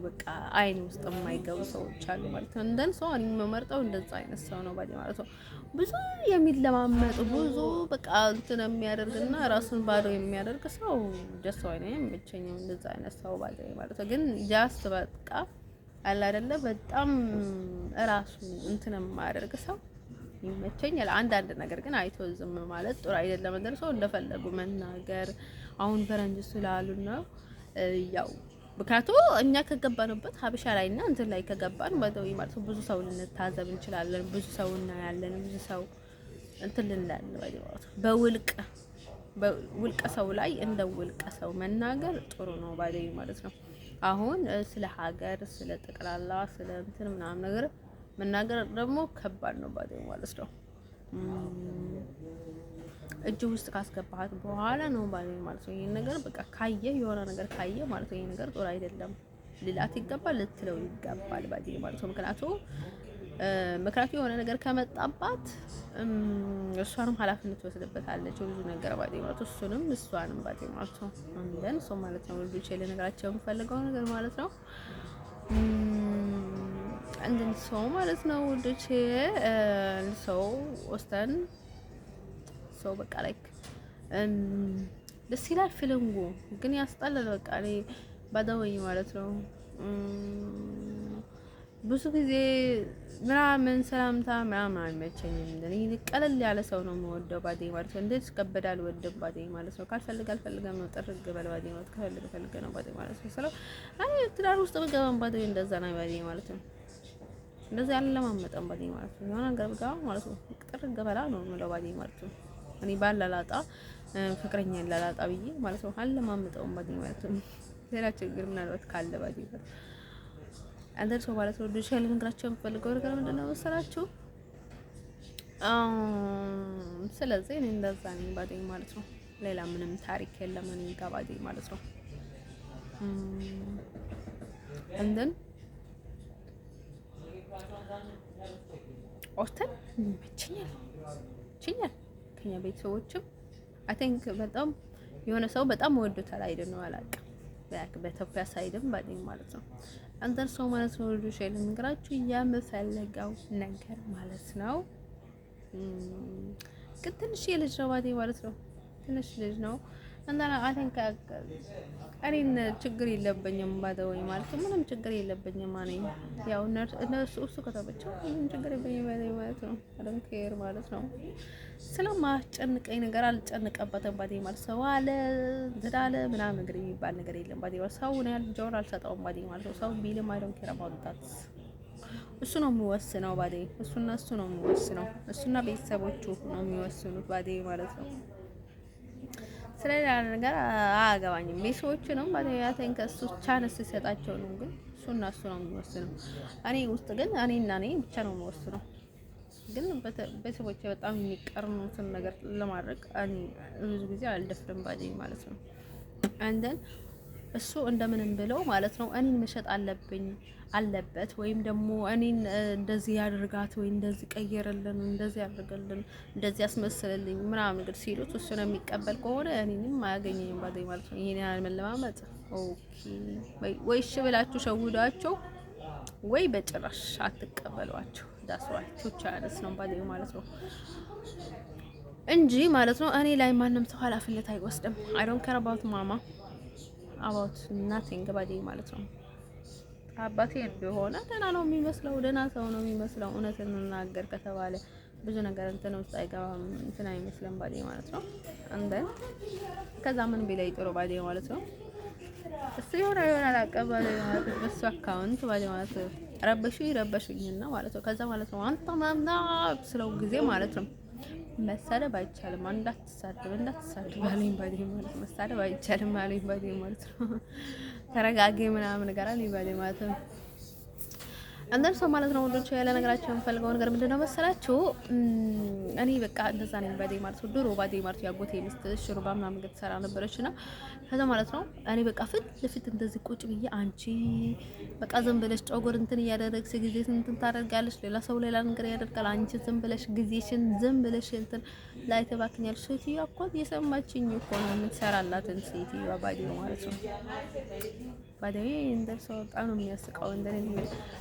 በቃ አይን ውስጥ የማይገቡ ሰዎች አሉ ማለት ነው። እንደን ሰው እኔ የምመርጠው እንደዛ አይነት ሰው ነው ባዲ ማለት ነው። ብዙ የሚለማመጥ ብዙ በቃ እንትን የሚያደርግና ራሱን ባዶ የሚያደርግ ሰው ደስ አይለኝም እንደዛ አይነት ሰው ባዲ ማለት ነው። ግን ጃስት በቃ አለ አይደለ በጣም ራሱ እንትን የማያደርግ ሰው ይመቸኛል። አንዳንድ ነገር ግን አይቶ ዝም ማለት ጥሩ አይደለም። እንደርሶ እንደፈለጉ መናገር አሁን ፈረንጅ ስላሉ ነው ያው ምክንያቱም እኛ ከገባንበት ሀበሻ ላይና እንትን ላይ ከገባን ባይዘው ማለት ብዙ ሰው ልንታዘብ እንችላለን። ብዙ ሰው እናያለን። ብዙ ሰው እንትን ልንላለን ባይዘው በውልቀ ሰው ላይ እንደ ውልቀ ሰው መናገር ጥሩ ነው ባይዘው ማለት ነው። አሁን ስለ ሀገር ስለ ጠቅላላ ስለ እንትን ምናምን ነገር መናገር ደግሞ ከባድ ነው ባይዘው ማለት ነው። እጅ ውስጥ ካስገባሃት በኋላ ነው ባይዘው ማለት ነው። ይሄን ነገር በቃ ካየ የሆነ ነገር ካየ ማለት ነው ይሄ ነገር ጥሩ አይደለም ሊላት ይገባል፣ ልትለው ይገባል ባዲ ማለት ነው። ምክንያቱ የሆነ ነገር ከመጣባት እሷንም ኃላፊነት ትወስድበታለች ብዙ ነገር ባዲ ማለት ነው። እሱንም እሷንም ባዲ ማለት ነው። እንደን ሰው ማለት ነው ልጆች ለነገራቸው የምፈልገው ነገር ማለት ነው። እንደን ሰው ማለት ነው ልጆች ሰው ወስተን ሰው በቃ ላይክ ደስ ይላል ፊሊንጉ ግን ያስጠላል። በቃ እኔ ባዳወይ ማለት ነው ብዙ ጊዜ ምናምን ሰላምታ ምናምን አይመቸኝም። እኔ ቀለል ያለ ሰው ነው የምወደው ባዴ ማለት ነው። እንዴት ከበደ አልወድም ባዴ ማለት ነው። ካልፈልግ አልፈልግም ነው ጥርግ በል ባዴ ማለት ከፈልግ ነው ባዴ ማለት ነው። ስለው አይ ትዳር ውስጥ በገባን ባዴ እንደዛ ነው ባዴ ማለት ነው። እንደዛ ያለ ለማመጣም ባዴ ማለት ነው። የሆነ ነገር በጋው ማለት ነው ጥርግ በላ ነው የምለው ባዴ ማለት ነው። እኔ ባላላጣ ፍቅረኛ ላላጣ ብዬ ማለት ነው አለማመጣው ባዴ ማለት ነው። ሌላ ችግር ምናልባት ካለ ባዴ ማለት ነው አንደር ሰው ማለት ነው። ዱሻ ልንግራቸው የምፈልገው ነገር ምንድነው መሰላችሁ? ስለዚህ እኔ እንደዛ ነኝ ባዴ ማለት ነው። ሌላ ምንም ታሪክ የለም እኔ ጋር ባዴ ማለት ነው። እንደን ኦስተን ይመችኛል ከኛ ቤተሰቦችም አይ ቲንክ በጣም የሆነ ሰው በጣም ወዶታል አይደለም አላውቅም። በኢትዮጵያ ሳይድም ባዴ ማለት ነው። አንተን ሰው ማለት ነው ልጆች ልንገራችሁ የምፈልገው ነገር ማለት ነው። ግን ትንሽ የልጅ ነው ባዴ ማለት ነው። ትንሽ ልጅ ነው እና አተንካ እኔን ችግር የለብኝም ባደው ማለት ነው። ምንም ችግር የለብኝም ማነኝ ያው እሱ ከተመቸው ምንም ችግር የለብኝም ማለት ነው። አለም ኬር ማለት ነው። ስለማስጨንቀኝ ነገር አልጨነቀበትም ባዴ ማለት ሰው አለ ዝዳለ ምናምን ነገር የሚባል ነገር የለም ባዴ ማለት ሰው ነው ያል ጆር አልሰጠውም ባዴ ማለት ነው። ሰው ቢልም አይደለም ኬር ማውጣት እሱ ነው የሚወስነው ባዴ እሱ ነው የሚወስነው እሱና ቤተሰቦቹ ነው የሚወስኑት ባዴ ማለት ነው። ስለሌላ ነገር አያገባኝም። ቤተሰቦቹ ነው ባዴ ያተንከ እሱ ቻንስ ሲሰጣቸው ነው ግን እሱ ነው የሚወስነው። እኔ ውስጥ ግን እኔና እኔ ብቻ ነው የሚወስነው። ግን ቤተሰቦቼ በጣም የሚቀርኑትን ነገር ለማድረግ እኔ ብዙ ጊዜ አልደፍርም ባዴ ማለት ነው። አንደን እሱ እንደምንም ብለው ማለት ነው እኔን መሸጥ አለበት ወይም ደግሞ እኔን እንደዚህ ያድርጋት ወይ እንደዚህ ቀየረልን እንደዚህ ያድርገልን እንደዚህ ያስመስልልኝ ምናምን ነገር ሲሉት እሱ ነው የሚቀበል ከሆነ እኔንም አያገኘኝም ባዴ ማለት ነው። ይሄን ያህል መለማመጥ ኦኬ ወይ እሺ ብላችሁ ሸውዳቸው ወይ በጭራሽ አትቀበሏቸው። ዳስዋቸው ቻንስ ነው ባዴ ማለት ነው እንጂ ማለት ነው እኔ ላይ ማንም ሰው ኃላፊነት አይወስድም። አይ ዶንት ኬር አባውት ማማ አባውት ናቲንግ ባዴ ማለት ነው። አባቴ ቢሆን ደህና ነው የሚመስለው፣ ደህና ሰው ነው የሚመስለው። እውነትን እንናገር ከተባለ ብዙ ነገር እንትን ውስጥ አይገባም እንትን አይመስልም ባዴ ማለት ነው። እንደን ከዛ ምን ቢላይ ጥሩ ባዴ ማለት ነው። እሱ የሆነ አላቀበለ ማለት ነው። በሱ አካውንት ባዴ ማለት ነው ረበሹኝና ማለት ነው። ከዛ ማለት ነው አንተ ማምና ስለው ጊዜ ማለት ነው መሳደብ አይቻልም እንዳትሳደብ አለኝ ባዴ ማለት ነው። መሳደብ አይቻልም አለኝ ባዴ ማለት ነው። ተረጋጊ ምናምን ነገር አለኝ ባዴ ማለት ነው። አንደር ሰው ማለት ነው ወንዶች ያለ ነገራቸው የምፈልገው ነገር ምንድነው መሰላችሁ? እኔ በቃ እንደዛ ነኝ ባዴ ማለት ነው። ድሮ ባዴ ማለት ያጎቴ ሚስት ሽሩባ ምናምን ትሰራ ነበረችና ከዛ ማለት ነው እኔ በቃ ፊት ለፊት እንደዚህ ቁጭ ብዬ አንቺ በቃ ዝም ብለሽ ጮጎር እንትን እያደረግሽ ጊዜ እንትን ታደርጋለሽ፣ ሌላ ሰው ሌላ ነገር ያደርጋል፣ አንቺ ዝም ብለሽ ጊዜሽን ዝም ብለሽ እንትን ላይ ተባክኛለሽ። ሴትዮዋ እኮ የሰማችኝ እኮ ነው የምትሰራላትን ሴትዮዋ ባዴ ማለት ነው። ባዴ እንደርሰው በጣም ነው የሚያስቀው እንደኔ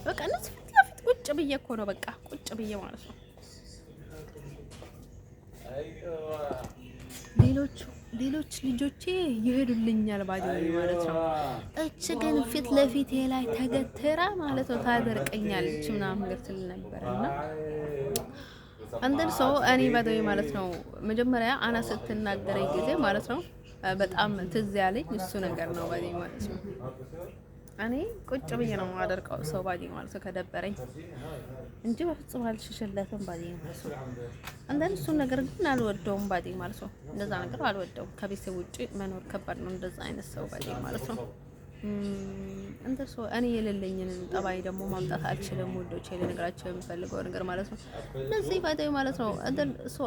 በቃ እነሱ ፊት ለፊት ቁጭ ብዬ እኮ ነው በቃ ቁጭ ብዬ ማለት ነው። ሌሎች ልጆቼ ይሄዱልኛል ባዴ ማለት ነው። እች ግን ፊት ለፊቴ ላይ ተገተራ ማለት ነው ታደርቀኛለች ምናምን ነገር ትል ነበርና አንደን ሰው እኔ ባዴ ማለት ነው መጀመሪያ አና ስትናገረኝ ጊዜ ማለት ነው በጣም ትዝ ያለኝ እሱ ነገር ነው ባዴ ማለት ነው። እኔ ቁጭ ብዬ ነው የማደርቀው ሰው ባዴ ማለት ነው ከደበረኝ እንጂ በፍጹም አልሽሽለትም ባዴ ማለት ነው። አንደን እሱን ነገር ግን አልወደውም ባዴ ማለት ነው። እንደዛ ነገር አልወደውም። ከቤተሰብ ውጪ መኖር ከባድ ነው እንደዛ አይነት ሰው ባዴ ማለት ነው። እንደሱ እኔ የሌለኝን ጠባይ ደግሞ ማምጣት አልችልም። ወዶቼ ልነግራቸው የምፈልገው ነገር ማለት ነው እንደዚህ ባይተው ማለት ነው።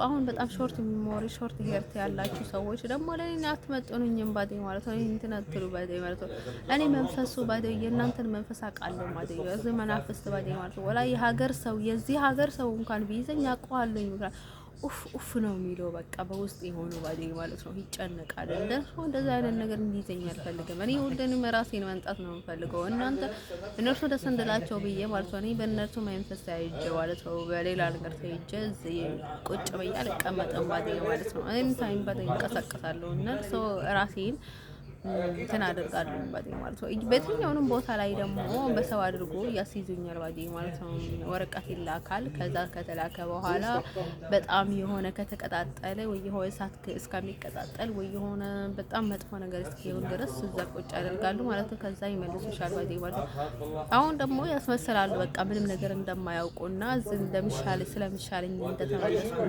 አሁን በጣም ሾርት ሚሞሪ ሾርት ሄርት ያላችሁ ሰዎች ደግሞ ለኔ አትመጥኑኝም ባይተው ማለት ነው። እንትን አትሉ ባይተው ማለት ነው። እኔ መንፈሱ ባይተው የእናንተን መንፈስ አውቃለሁ ባይተው እዚህ መናፍስት ባይተው ማለት ነው። ወላ የሀገር ሰው የዚህ ሀገር ሰው እንኳን ቢይዘኝ አውቀዋለሁ ይምራል ኡፍ ኡፍ ነው የሚለው በቃ በውስጥ የሆኑ ባዴ ማለት ነው። ይጨነቃል እንደዛ አይነት ነገር እንዲይዘኝ አልፈልግም። እኔ ሁሉንም ራሴን መንጣት ነው የምፈልገው። እነርሱ ደስ እንድላቸው ብዬ ማለት ነው። እኔ በእነርሱ መንፈስ ተይዤ ማለት ነው በሌላ ነገር ተይዤ እዚህ ቁጭ ብዬ አልቀመጥም ባዴ ማለት ነው። እኔም ታይም ባዴ እንቀሳቀሳለሁ እና ሰው ራሴን እንትን አደርጋለሁ ባዴ ማለት ነው። በየትኛውንም ቦታ ላይ ደግሞ በሰው አድርጎ ያስይዙኛል ባዴ ማለት ነው። ወረቀት ይላካል። ከዛ ከተላከ በኋላ በጣም የሆነ ከተቀጣጠለ ወይ የሆነ እሳት እስከሚቀጣጠል ወይ የሆነ በጣም መጥፎ ነገር እስኪሆን ድረስ እዛ ቁጭ ያደርጋሉ ማለት ነው። ከዛ ይመልሱሻል ባዴ ማለት ነው። አሁን ደግሞ ያስመስላሉ በቃ ምንም ነገር እንደማያውቁና እንደሚሻል ስለሚሻለኝ እንደተመለስኩ